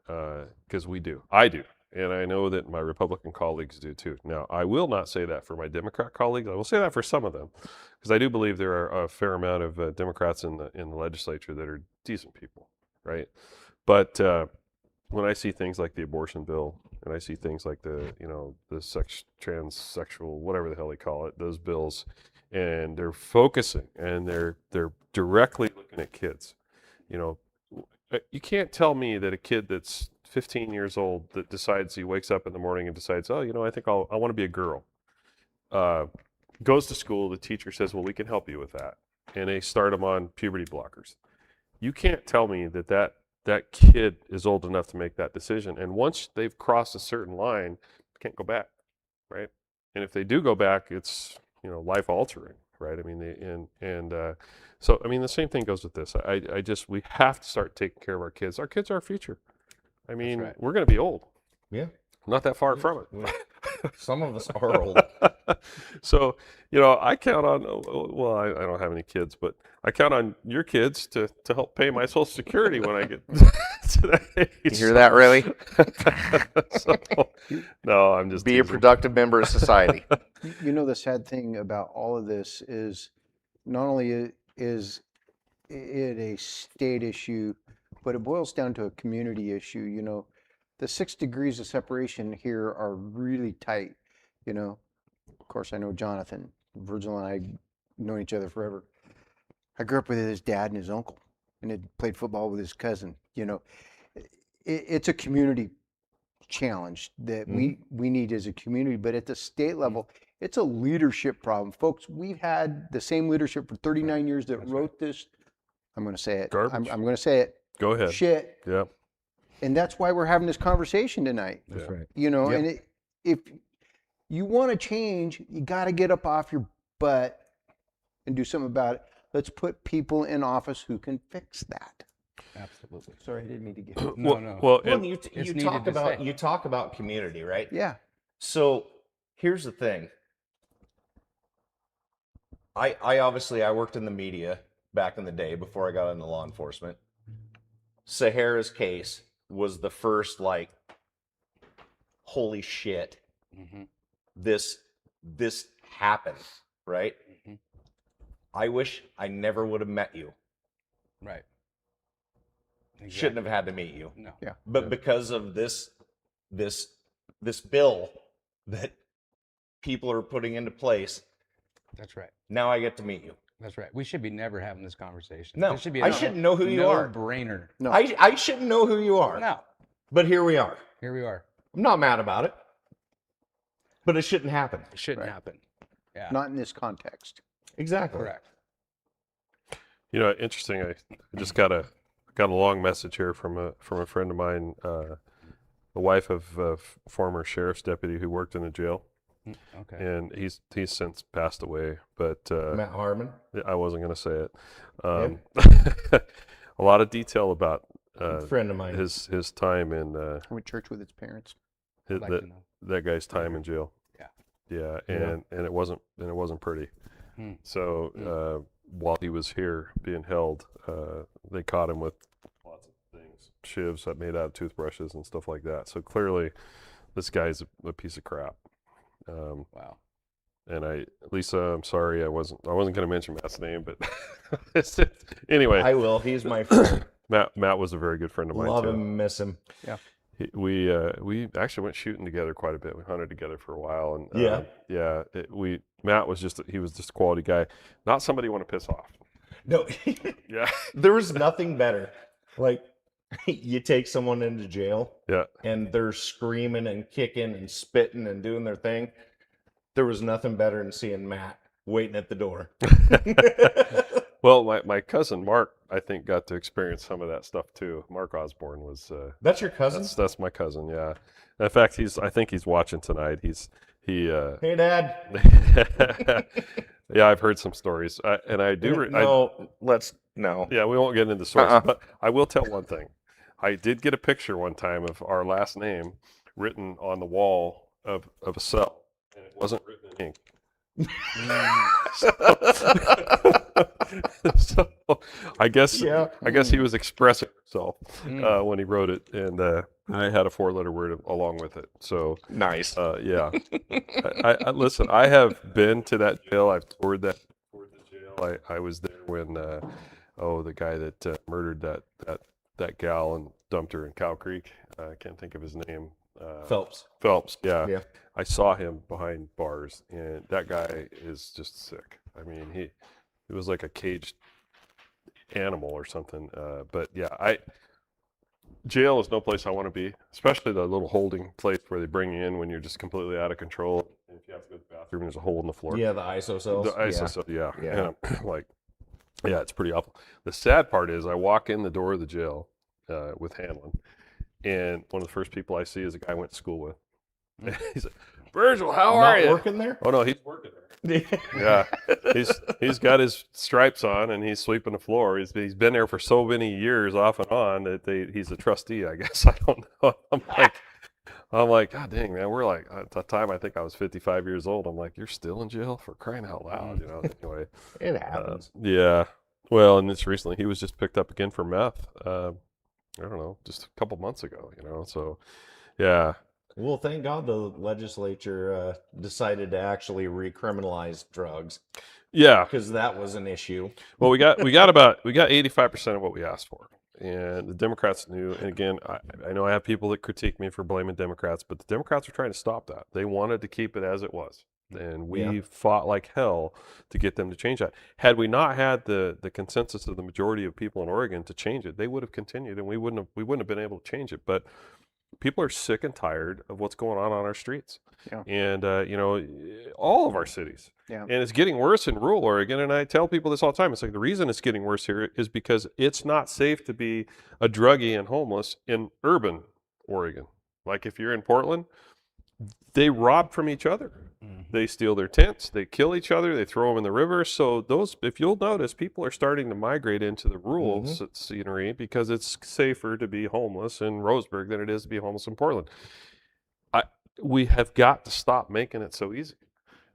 Because we do. I do. And I know that my Republican colleagues do too. Now, I will not say that for my Democrat colleagues. I will say that for some of them, because I do believe there are a fair amount of Democrats in the legislature that are decent people, right? But when I see things like the abortion bill, and I see things like the transsexual, whatever the hell they call it, those bills, and they're focusing and they're directly looking at kids. You can't tell me that a kid that's 15 years old that decides, he wakes up in the morning and decides, I think I want to be a girl, goes to school, the teacher says, well, we can help you with that, and they start them on puberty blockers. You can't tell me that kid is old enough to make that decision, and once they've crossed a certain line, can't go back, right? And if they do go back, it's life altering, right? I mean, so I mean, the same thing goes with this. I just we have to start taking care of our kids. Our kids are our future. I mean, right. we're going to be old. Yeah. Not that far from it. Some of us are old. So, I count on, well, I don't have any kids, but I count on your kids to help pay my Social Security when I get to that age. You hear that, Riley? So, no, I'm just Be a teasing. productive member of society. You know, the sad thing about all of this is not only is it a state issue, but it boils down to a community issue. You know, the 6 degrees of separation here are really tight. You know, of course, I know Jonathan. Virgil and I known each other forever. I grew up with his dad and his uncle, and had played football with his cousin. You know, it's a community challenge that we need as a community. But at the state level, it's a leadership problem, folks. We've had the same leadership for 39 years that wrote this. I'm going to say it. Garbage. I'm going to say it. Go ahead. Shit. Yeah. And that's why we're having this conversation tonight. That's right. You know, Yep. and if you want to change, you got to get up off your butt and do something about it. Let's put people in office who can fix that. Absolutely. Sorry, I didn't mean to get. No, no. Well, Well, and, you It's you needed talk to about say. you talk about community, right? Yeah. So here's the thing. I obviously I worked in the media back in the day before I got into law enforcement. Sahara's case was the first like, holy shit, Mhm. this happened, right? Mhm. I wish I never would have met you. Right. Shouldn't have had to meet you. No. Yeah. But because of this bill that people are putting into place, That's right. now I get to meet you. That's right. We should be never having this conversation. No, This should be I shouldn't know who you are. No-brainer. No. I shouldn't know who you are. No. But here we are. Here we are. I'm not mad about it. But it shouldn't happen. It shouldn't Right. happen. Yeah. Not in this context. Exactly. Correct. interesting. I just got a long message here from a friend of mine, the wife of a former sheriff's deputy who worked in the jail, Okay. and he's since passed away. But Matt Harmon. I wasn't going to say it. A lot of detail about Friend of mine. his time in I went to church with his parents. his, Like that, to know. that guy's time in jail. Yeah. Yeah, Yeah. and it wasn't pretty. Hmm. So while he was here being held, they caught him with lots of things, shivs that made out of toothbrushes and stuff like that. So clearly, this guy's a piece of crap. Wow. And Lisa, I'm sorry, I wasn't going to mention Matt's name, but anyway, I will. He's my friend. Matt was a very good friend of mine Love too. him, miss him. We actually went shooting together quite a bit. We hunted together for a while, and Matt was just a quality guy, not somebody you want to piss off. No, Yeah, there was nothing better. Like, you take someone into jail yeah. and they're screaming and kicking and spitting and doing their thing. There was nothing better than seeing Matt waiting at the door. Well, my cousin Mark, I think, got to experience some of that stuff too. Mark Osborne was That's your cousin? that's my cousin. Yeah, in fact, I think he's watching tonight. He Hey, Dad. yeah, I've heard some stories, and I do. No. Yeah, we won't get into stories, but I will tell one thing. I did get a picture one time of our last name written on the wall of a cell, and it wasn't written in ink. So I guess he was expressing himself when he wrote it, and I had a 4-letter word along with it. So Nice. yeah. I listen. I have been to that jail. I've toured the jail. I was there when the guy that murdered that gal and dumped her in Cow Creek. I can't think of his name. Phelps. Phelps. Yeah. Yeah. I saw him behind bars, and that guy is just sick. I mean, he was like a caged animal or something. But yeah, jail is no place I want to be, especially the little holding place where they bring you in when you're just completely out of control. And if you have to go to the bathroom, there's a hole in the floor. Yeah, the ISO cells. The ISO cell, yeah. Yeah. And I'm like, yeah, it's pretty awful. The sad part is I walk in the door of the jail with Hanlon, and one of the first people I see is a guy I went to school with. He's like, Virgil, how are Not you? working there? Oh, no, he's working there. Yeah, he's got his stripes on and he's sweeping the floor. He's been there for so many years off and on that he's a trustee, I guess. I don't know. I'm like, God dang, man, we're like, at the time I think I was 55 years old. I'm like, you're still in jail for crying out loud, you know? Anyway, It happens. yeah. Well, and this recently, he was just picked up again for meth. I don't know, just a couple months ago, you know? So, yeah. Well, thank God the legislature decided to actually recriminalize drugs Yeah. because that was an issue. Well, we got 85% of what we asked for, and the Democrats knew. And again, I know I have people that critique me for blaming Democrats, but the Democrats are trying to stop that. They wanted to keep it as it was, and we Yeah. fought like hell to get them to change that. Had we not had the consensus of the majority of people in Oregon to change it, they would have continued, and we wouldn't have been able to change it. But people are sick and tired of what's going on our streets, Yeah. and you know, all of our cities. Yeah. And it's getting worse in rural Oregon. And I tell people this all the time. It's like the reason it's getting worse here is because it's not safe to be a druggie and homeless in urban Oregon. Like if you're in Portland, they rob from each other. They steal their tents, they kill each other, they throw them in the river. So those, if you'll notice, people are starting to migrate into the rural scenery because it's safer to be homeless in Roseburg than it is to be homeless in Portland. We have got to stop making it so easy.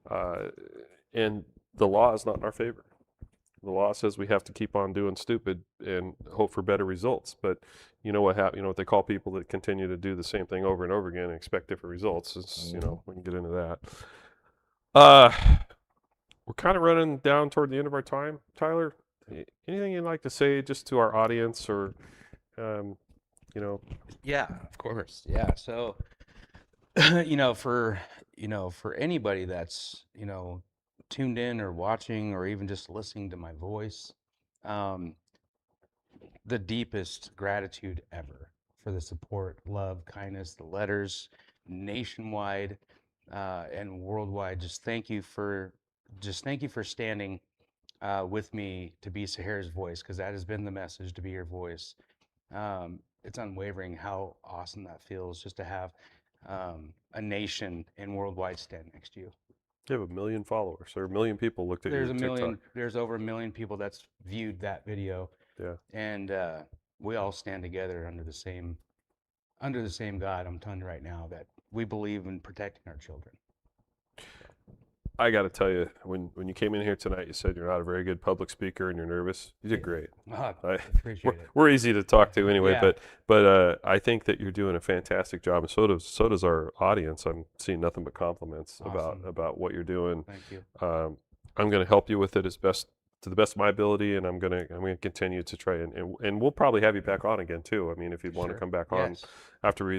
And the law is not in our favor. The law says we have to keep on doing stupid and hope for better results. But you know what you know what they call people that continue to do the same thing over and over again and expect different results. Is, you know, we can get into that. We're kind of running down toward the end of our time. Tyler, anything you'd like to say just to our audience, or you know? Yeah, of course. Yeah. So, for anybody that's, tuned in or watching or even just listening to my voice, the deepest gratitude ever for the support, love, kindness, the letters, nationwide and worldwide. Thank you for standing with me to be Sahara's voice, because that has been the message, to be your voice. It's unwavering how awesome that feels, just to have a nation and worldwide stand next to you. You have 1 million followers, or 1 million people looked at your TikTok. There's over 1 million people that's viewed that video. Yeah. And we all stand together under the same God. I'm telling you right now that we believe in protecting our children. I got to tell you, when you came in here tonight, you said you're not a very good public speaker and you're nervous. You did great. I I- appreciate it. We're easy to talk to anyway, Yeah. but I think that you're doing a fantastic job, and so does our audience. I'm seeing nothing but compliments Awesome. about what you're doing. Thank you. I'm going to help you with it to the best of my ability, and I'm going to continue to try and we'll probably have you back on again too. I mean, if you want to Sure. come back on Yes. after the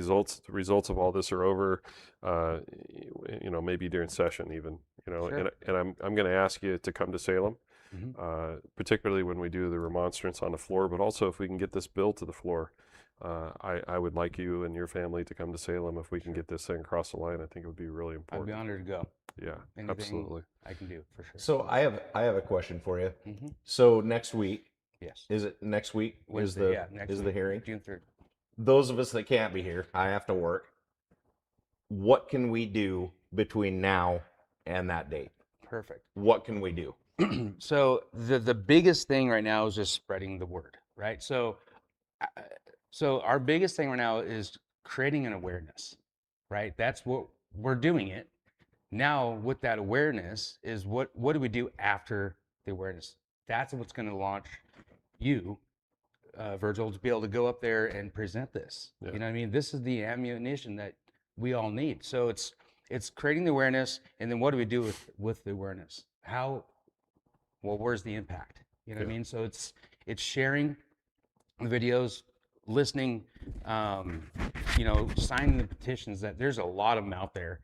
results of all this are over, you know, maybe during session even, you know, Sure. and I'm going to ask you to come to Salem. Mhm. Particularly when we do the remonstrance on the floor, but also if we can get this bill to the floor. I would like you and your family to come to Salem if we can get this thing across the line. I think it would be really I'd important. be honored to go. Yeah, Anything absolutely. I can do, for sure. So I have a question for you. Mhm. So next week, Yes. is it next week? Wednesday, next is the week, hearing? June 3rd. Those of us that can't be here, I have to work. What can we do between now and that date? Perfect. What can we do? So the biggest thing right now is just spreading the word, right? So our biggest thing right now is creating an awareness, right? That's what we're doing it. Now with that awareness is what do we do after the awareness? That's what's going to launch you, Virgil, to be able to go up there and present this. Yeah. You know what I mean? This is the ammunition that we all need. So it's creating the awareness, and then what do we do with the awareness? Well, where's the impact? You know what I mean? So it's sharing the videos, listening, signing the petitions. That there's a lot of them out there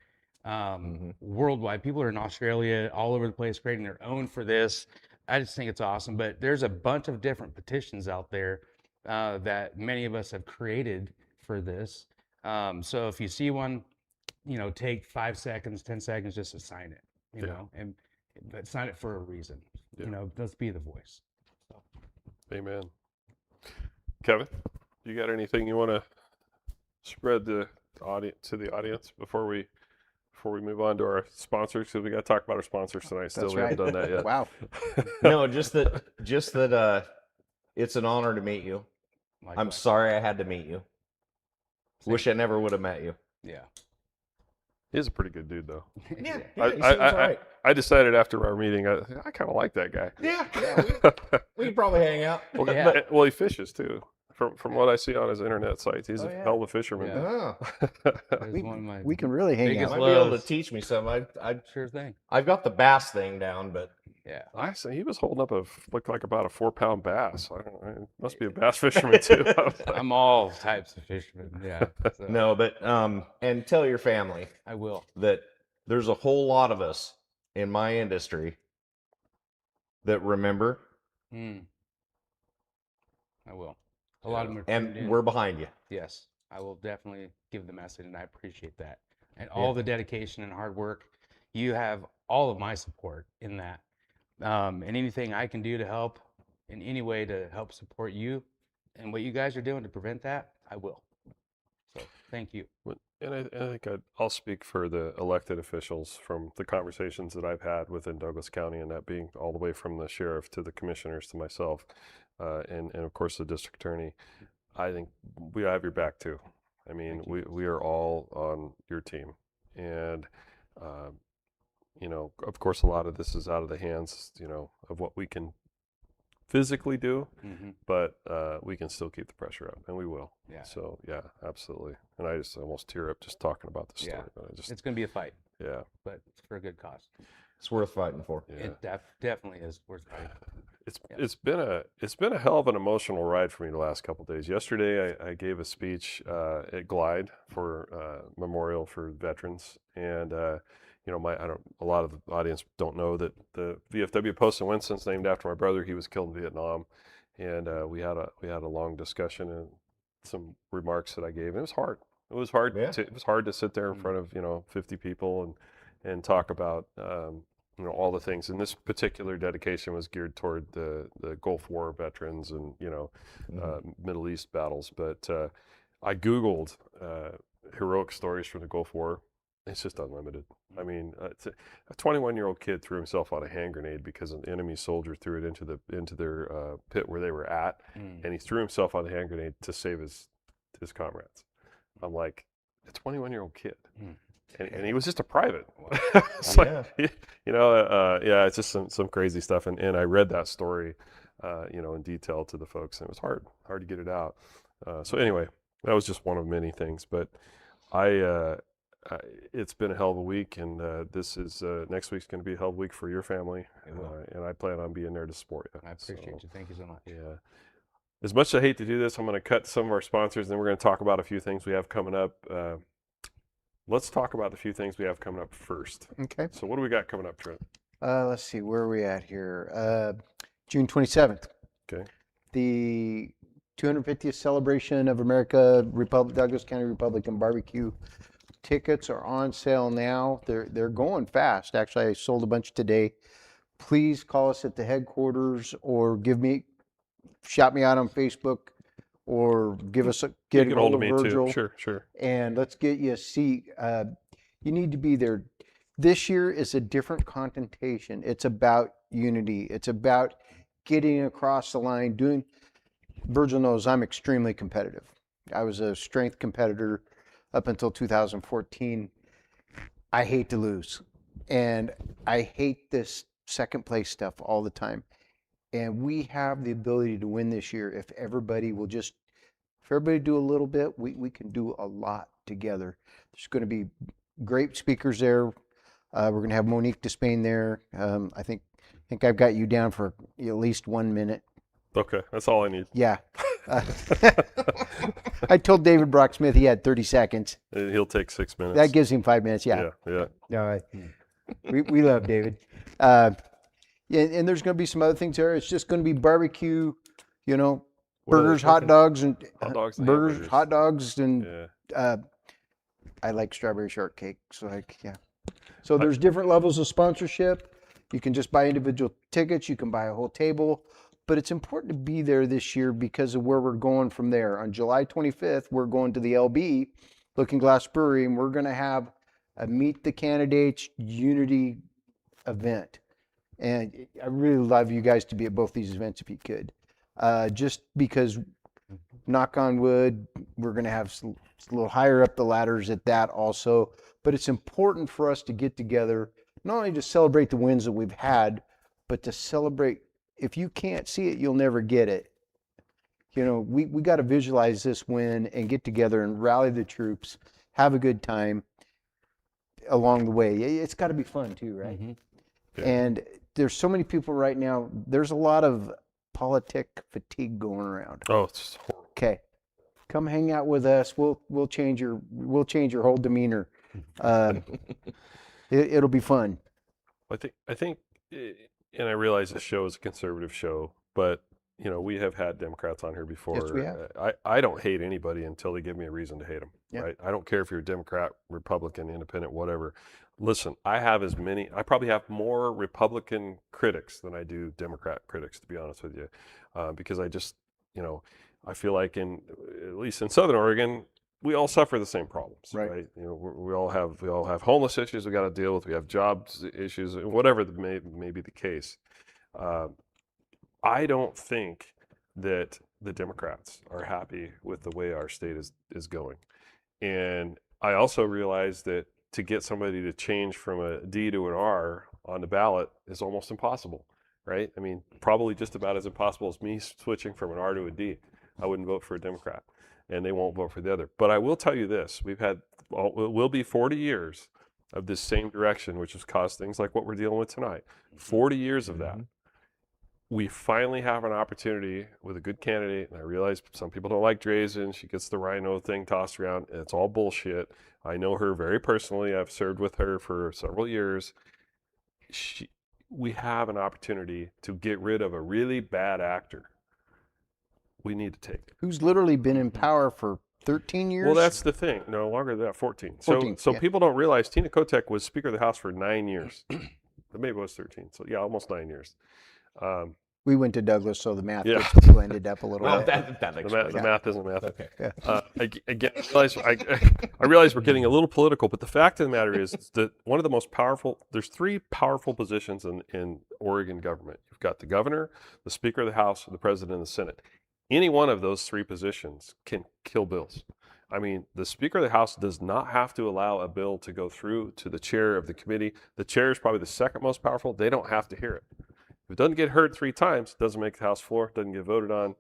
worldwide. People are in Australia, all over the place, creating their own for this. I just think it's awesome. But there's a bunch of different petitions out there that many of us have created for this. So if you see one, take 5 seconds, 10 seconds just to sign it, but sign it for a reason. Yeah. Let's be the voice. Amen. Kevin, you got anything you want to spread to the audience before we before we move on to our sponsors, because we got to talk about our sponsors tonight. Still, That's we haven't right. done that yet. Wow. No, just that it's an honor to meet you. I'm Likewise. sorry I had to meet you. Same. Wish I never would have met you. Yeah. He's a pretty good dude, though. Yeah, I, he seems I, all right. I decided after our meeting, I kind of like that guy. Yeah, we could probably hang out. Well, Yeah. well, he fishes too. From what I see on his internet sites, he's Oh, a yeah. hell of a fisherman. Yeah. Oh, That is one of my We can really hang biggest out. might be able to loves. teach me something. Sure thing. I've got the bass thing down, but Yeah. I say he was holding up looked like about a 4-pound bass. I don't know. He must be a bass fisherman too. I was like, I'm all types of fishermen. Yeah. So no, but and tell your family I will. that there's a whole lot of us in my industry that remember, Mm. I will. A lot of them are tuned in. and we're behind you. Yes, I will definitely give the message, and I appreciate that. And all the dedication and hard work. You have all of my support in that. And anything I can do to help in any way to help support you and what you guys are doing to prevent that, I will. So thank you. and I think I'll speak for the elected officials from the conversations that I've had within Douglas County, and that being all the way from the sheriff to the commissioners to myself, and of course the district attorney. I think we have your back too. I mean, we are all on your team, and of course, a lot of this is out of the hands, of what we can physically do, Mm-hmm. but we can still keep the pressure up, and we will. Yeah. So yeah, absolutely. And I just almost tear up just talking about this story. Yeah. But I just It's going to be a fight, yeah, but it's for a good cause. It's worth fighting for. yeah. It definitely is worth fighting. It's been a hell of an emotional ride for me the last couple of days. Yesterday, I gave a speech at Glide for Memorial for Veterans, and a lot of the audience don't know that the VFW Post in Winston's named after my brother. He was killed in Vietnam, and we had a long discussion and some remarks that I gave. And it was hard. It was hard. Yeah. It was hard to sit there in front of 50 people and talk about all the things. And this particular dedication was geared toward the Gulf War veterans and Middle East battles. But I Googled heroic stories from the Gulf War. It's just unlimited. I mean, it's a 21-year-old kid threw himself on a hand grenade because an enemy soldier threw it into their pit where they were at, and he threw himself on the hand grenade to save his comrades. I'm like, a 21-year-old kid. And he was just a private. It's like, it's just some crazy stuff. And I read that story, in detail to the folks, and it was hard to get it out. So anyway, that was just one of many things. But it's been a hell of a week, and this is next week's going to be a hell of a week for your family, and I plan on being there to support you. I appreciate you. Thank you so much. Yeah. As much as I hate to do this, I'm going to cut some of our sponsors, and then we're going to talk about a few things we have coming up. Let's talk about the few things we have coming up first. Okay. So what do we got coming up, Trent? Let's see, where are we at here? June 27th. Okay. The 250th celebration of America Douglas County Republican Barbecue tickets are on sale now. They're going fast. Actually, I sold a bunch today. Please call us at the headquarters or shout me out on Facebook, or get Get hold of me Virgil. too. Sure. And let's get you a seat. You need to be there. This year is a different connotation. It's about unity. It's about getting across the line. Virgil knows I'm extremely competitive. I was a strength competitor up until 2014. I hate to lose. And I hate this second place stuff all the time. And we have the ability to win this year if everybody do a little bit, we can do a lot together. There's going to be great speakers there. We're going to have Monique Despain there. I think I've got you down for at least 1 minute. Okay, that's all I need. Yeah. I told David Brock-Smith he had 30 seconds. He'll take 6 minutes. That gives him 5 minutes. Yeah. Yeah. We love David. And there's going to be some other things there. It's just going to be barbecue, What are burgers, they hot cooking? dogs, and Hot dogs and burgers, hamburgers. hot dogs, and Yeah. I like strawberry shortcake. So there's different levels of sponsorship. You can just buy individual tickets. You can buy a whole table. But it's important to be there this year because of where we're going from there. On July 25th, we're going to the LB, Looking Glass Brewery, and we're going to have a meet the candidates unity event. And I really love you guys to be at both these events if you could. Just because, knock on wood, we're going to have some, a little higher up the ladders at that also. But it's important for us to get together, not only to celebrate the wins that we've had, but to celebrate. If you can't see it, you'll never get it. You know, we got to visualize this win and get together and rally the troops, have a good time along the way. It's got to be fun too, right? Yeah. And there's so many people right now. There's a lot of politic fatigue going around. Oh, it's horrible. Okay, come hang out with us. We'll change your whole demeanor. It'll be fun. I think, and I realize this show is a conservative show, but you know, we have had Democrats on here before. Yes, we have. I don't hate anybody until they give me a reason to hate them. Yeah. Right? I don't care if you're a Democrat, Republican, Independent, whatever. Listen, I probably have more Republican critics than I do Democrat critics, to be honest with you, because I just, you know, I feel like at least in Southern Oregon, we all suffer the same problems, Right. You know, we all have homeless issues we got to deal with. We have jobs issues, whatever may be the case. I don't think that the Democrats are happy with the way our state is going, and I also realize that to get somebody to change from a D to an R on the ballot is almost impossible, right? I mean, probably just about as impossible as me switching from an R to a D. I wouldn't vote for a Democrat, and they won't vote for the other. But I will tell you this: it will be 40 years of this same direction, which has caused things like what we're dealing with tonight. 40 years of that. We finally have an opportunity with a good candidate, and I realize some people don't like Drazen. She gets the rhino thing tossed around, and it's all bullshit. I know her very personally. I've served with her for several years. We have an opportunity to get rid of a really bad actor. We need to take it. Who's literally been in power for 13 years? Well, that's the thing. No longer than that, 14. 14, So yeah. people don't realize Tina Kotek was Speaker of the House for 9 years. Maybe it was 13. So yeah, almost 9 years. We went to Douglas, so the math Yeah. gets blended up a little Well, bit. that The explains math isn't math. Okay. Again, I realize we're getting a little political, but the fact of the matter is that one of the most powerful, there's three powerful positions in Oregon government. You've got the governor, the Speaker of the House, and the President of the Senate. Any one of those three positions can kill bills. I mean, the Speaker of the House does not have to allow a bill to go through to the chair of the committee. The chair is probably the second most powerful. They don't have to hear it. If it doesn't get heard 3 times, it doesn't make the House floor, doesn't get voted on.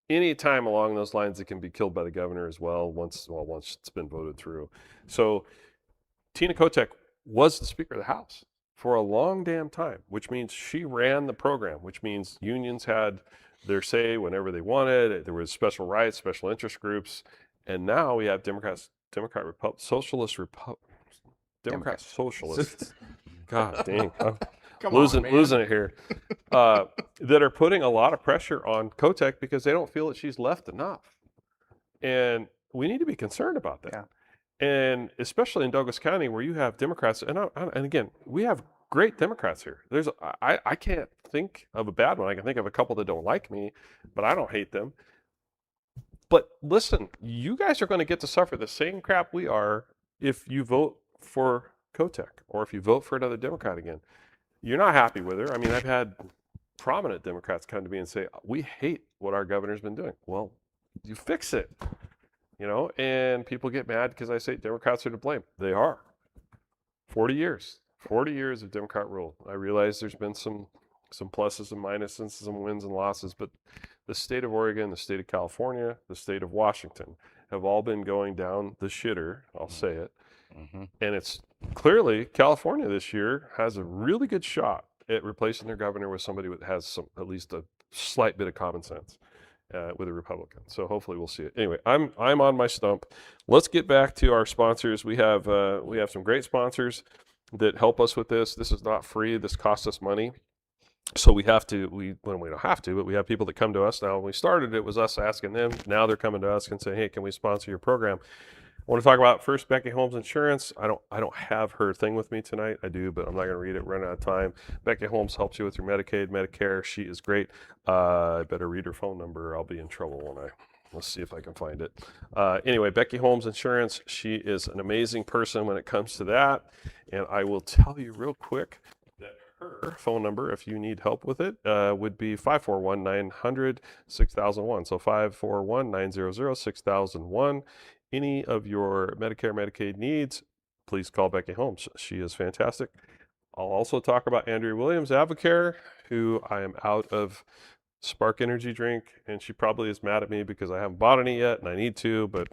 Any time along those lines, it can be killed by the governor as well once it's been voted through. So Tina Kotek was the Speaker of the House for a long damn time, which means she ran the program, which means unions had their say whenever they wanted. There was special rights, special interest groups, and now we have Democrats, Socialists. God dang. Losing it here, that are putting a lot of pressure on Kotek because they don't feel that she's left enough, and we need to be concerned about that. Yeah. And especially in Douglas County, where you have Democrats, and again, we have great Democrats here. I can't think of a bad one. I can think of a couple that don't like me, but I don't hate them. But listen, you guys are going to get to suffer the same crap we are if you vote for Kotek or if you vote for another Democrat again. You're not happy with her. I mean, I've had prominent Democrats come to me and say, we hate what our governor's been doing. Well, you fix it, you know, and people get mad because I say Democrats are to blame. They are. 40 years of Democrat rule. I realize there's been some pluses and minuses, some wins and losses, but the state of Oregon, the state of California, the state of Washington have all been going down the shitter, I'll say it. And it's clearly California this year has a really good shot at replacing their governor with somebody that has at least a slight bit of common sense with a Republican. So hopefully we'll see it. Anyway, I'm on my stump. Let's get back to our sponsors. We have some great sponsors that help us with this. This is not free. This costs us money. So we don't have to, but we have people that come to us. Now, when we started, it was us asking them. Now they're coming to us and saying, hey, can we sponsor your program? I want to talk about first Becky Holmes Insurance. I don't have her thing with me tonight. I do, but I'm not going to read it. Run out of time. Becky Holmes helps you with your Medicaid, Medicare. She is great. I better read her phone number or I'll be in trouble, won't I? Let's see if I can find it. Anyway, Becky Holmes Insurance, she is an amazing person when it comes to that. And I will tell you real quick that her phone number, if you need help with it, would be 541-900-6001. So 541-900-6001. Any of your Medicare, Medicaid needs, please call Becky Holmes. She is fantastic. I'll also talk about Andrea Williams, Avocare, who I am out of Spark Energy drink, and she probably is mad at me because I haven't bought any yet, and I need to, but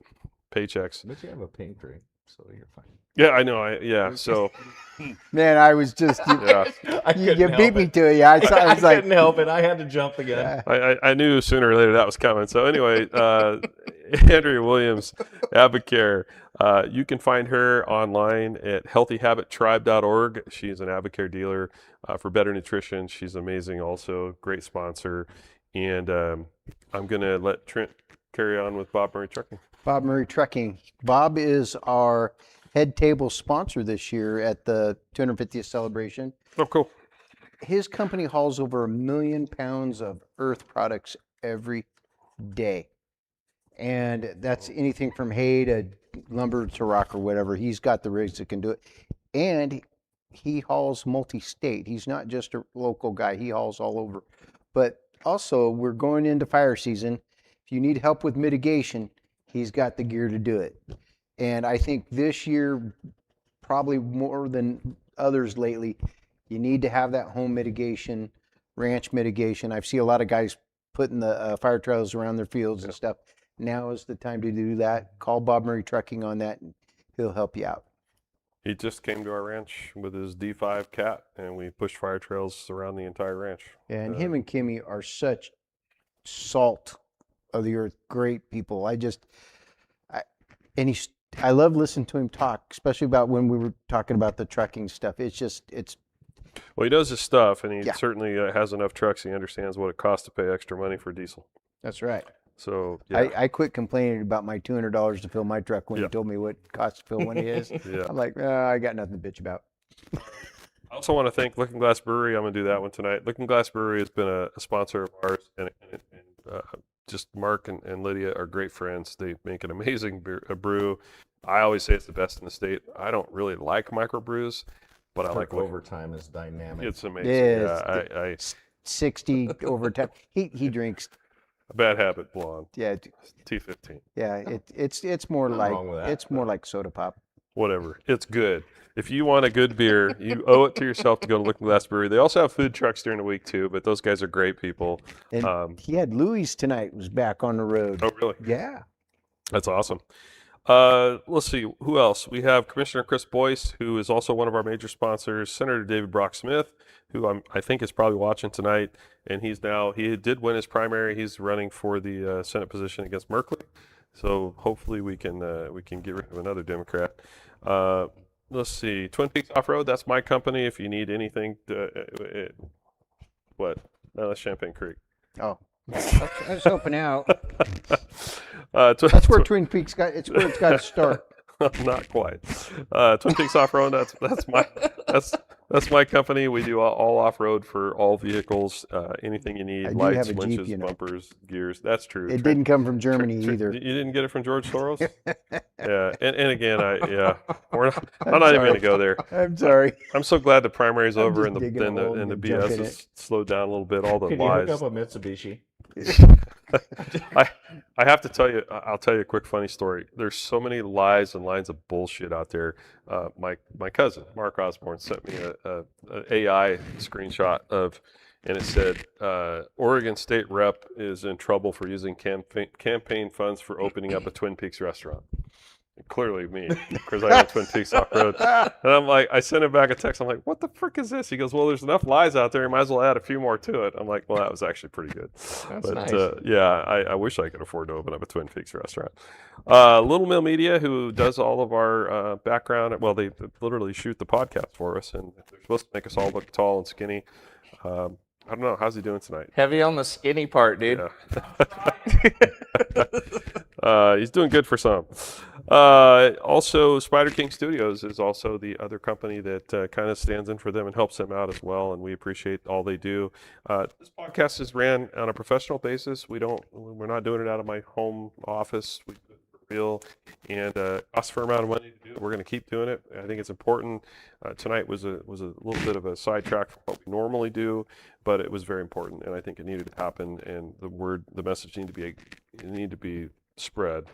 paychecks. But you have a pink drink, so you're fine. Yeah, I know. So Man, I was just yeah, you beat me to it. Yeah, I was like, couldn't help it. I had to jump again. I knew sooner or later that was coming. So anyway, Andrea Williams, Avocare. You can find her online at healthyhabittribe.org. She's an Avocare dealer for better nutrition. She's amazing also, great sponsor. And I'm going to let Trent carry on with Bob Murray Trucking. Bob Murray Trucking. Bob is our head table sponsor this year at the 250th celebration. Oh, cool. His company hauls over 1 million pounds of earth products every day. And that's anything from hay to lumber to rock or whatever. He's got the rigs that can do it. And he hauls multi-state. He's not just a local guy. He hauls all over. But also, we're going into fire season. If you need help with mitigation, he's got the gear to do it. And I think this year, probably more than others lately, you need to have that home mitigation, ranch mitigation. I've seen a lot of guys putting the fire trails around their fields and stuff. Now is the time to do that. Call Bob Murray Trucking on that, and he'll help you out. He just came to our ranch with his D5 cat, and we pushed fire trails around the entire ranch. And him and Kimmy are such salt of the earth, great people. I love listening to him talk, especially about when we were talking about the trucking stuff. Well, he does his stuff, and he Yeah. certainly has enough trucks. He understands what it costs to pay extra money for diesel. That's right. So yeah, I quit complaining about my $200 to fill my truck when Yeah. he told me what it costs to fill one of his. yeah. I'm like, I got nothing to bitch about. I also want to thank Looking Glass Brewery. I'm going to do that one tonight. Looking Glass Brewery has been a sponsor of ours, and just Mark and Lydia are great friends. They make an amazing brew. I always say it's the best in the state. I don't really like microbrews, but I like Kirk overtime is dynamic. It's amazing. Yes. Yeah, I 60 overtime. He drinks. bad habit blonde. Yeah, T15. yeah. It's more Nothing like wrong with that, it's more like soda pop. Whatever. It's good. If you want a good beer, you owe it to yourself to go to Looking Glass Brewery. They also have food trucks during the week too, but those guys are great people. And he had Louis tonight. Was back on the road. Oh, really? Yeah. That's awesome. Let's see. Who else? We have Commissioner Chris Boyce, who is also one of our major sponsors. Senator David Brock Smith, who I think is probably watching tonight. And he did win his primary. He's running for the Senate position against Merkley. So hopefully we can get rid of another Democrat. Let's see. Twin Peaks Off-Road, that's my company. If you need anything, what? No, that's Champagne Creek. Oh, I was helping out. that's where Twin Peaks got. It's where it's got to start. Not quite. Twin Peaks Off-Road, that's my company. We do all off-road for all vehicles, anything you need, I do lights, have a Jeep, winches, you know. bumpers, gears. That's true. It didn't come from Germany either. You didn't get it from George Soros? Yeah, and again, I'm not even going to go there. I'm sorry. I'm so glad the primary's I'm over just and digging a hole the and jump BS in has slowed down a little bit. All the Can you lies. hook up a Mitsubishi? I have to tell you, I'll tell you a quick funny story. There's so many lies and lines of bullshit out there. My cousin, Mark Osborne, sent me a AI screenshot and it said, Oregon State Rep is in trouble for using campaign funds for opening up a Twin Peaks restaurant. Clearly me, because I have Twin Peaks Off-Road. And I'm like, I sent him back a text. I'm like, what the frick is this? He goes, well, there's enough lies out there. You might as well add a few more to it. I'm like, well, that was actually pretty good. That's But nice. yeah, I wish I could afford to open up a Twin Peaks restaurant. Little Mill Media, who does all of our background, well, they literally shoot the podcast for us, and they're supposed to make us all look tall and skinny. I don't know. How's he doing tonight? Heavy on the skinny part, dude. Yeah. He's doing good for some. Also, Spider King Studios is also the other company that kind of stands in for them and helps them out as well, and we appreciate all they do. This podcast is ran on a professional basis. We're not doing it out of my home office. We do it for real, and costs a fair amount of money to do it. We're going to keep doing it. I think it's important. Tonight was a little bit of a sidetrack from what we normally do, but it was very important, and I think it needed to happen. And the message needed to be spread.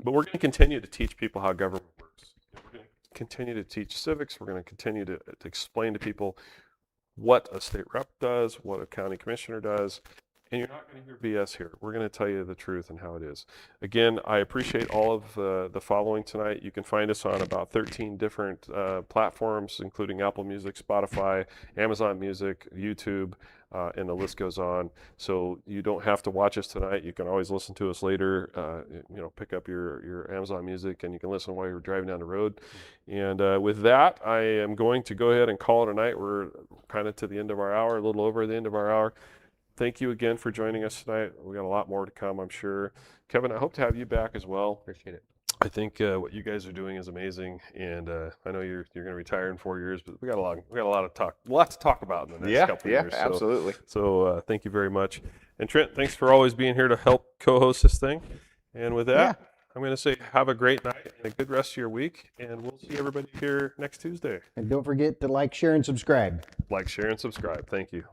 But we're going to continue to teach people how government works. We're going to continue to teach civics. We're going to continue to explain to people what a state rep does, what a county commissioner does. And you're not going to hear BS here. We're going to tell you the truth and how it is. Again, I appreciate all of the following tonight. You can find us on about 13 different platforms, including Apple Music, Spotify, Amazon Music, YouTube, and the list goes on. So you don't have to watch us tonight. You can always listen to us later. Pick up your Amazon Music, and you can listen while you're driving down the road. And with that, I am going to go ahead and call it a night. We're kind of to the end of our hour, a little over the end of our hour. Thank you again for joining us tonight. We got a lot more to come, I'm sure. Kevin, I hope to have you back as well. Appreciate it. I think what you guys are doing is amazing, and I know you're going to retire in 4 years, but we got a lot to talk about in the next couple of years. Absolutely. So thank you very much, and Trent, thanks for always being here to help co-host this thing. And with that, I'm going to say have a great night and a good rest of your week, and we'll see everybody here next Tuesday. And don't forget to like, share, and subscribe. Like, share, and subscribe. Thank you.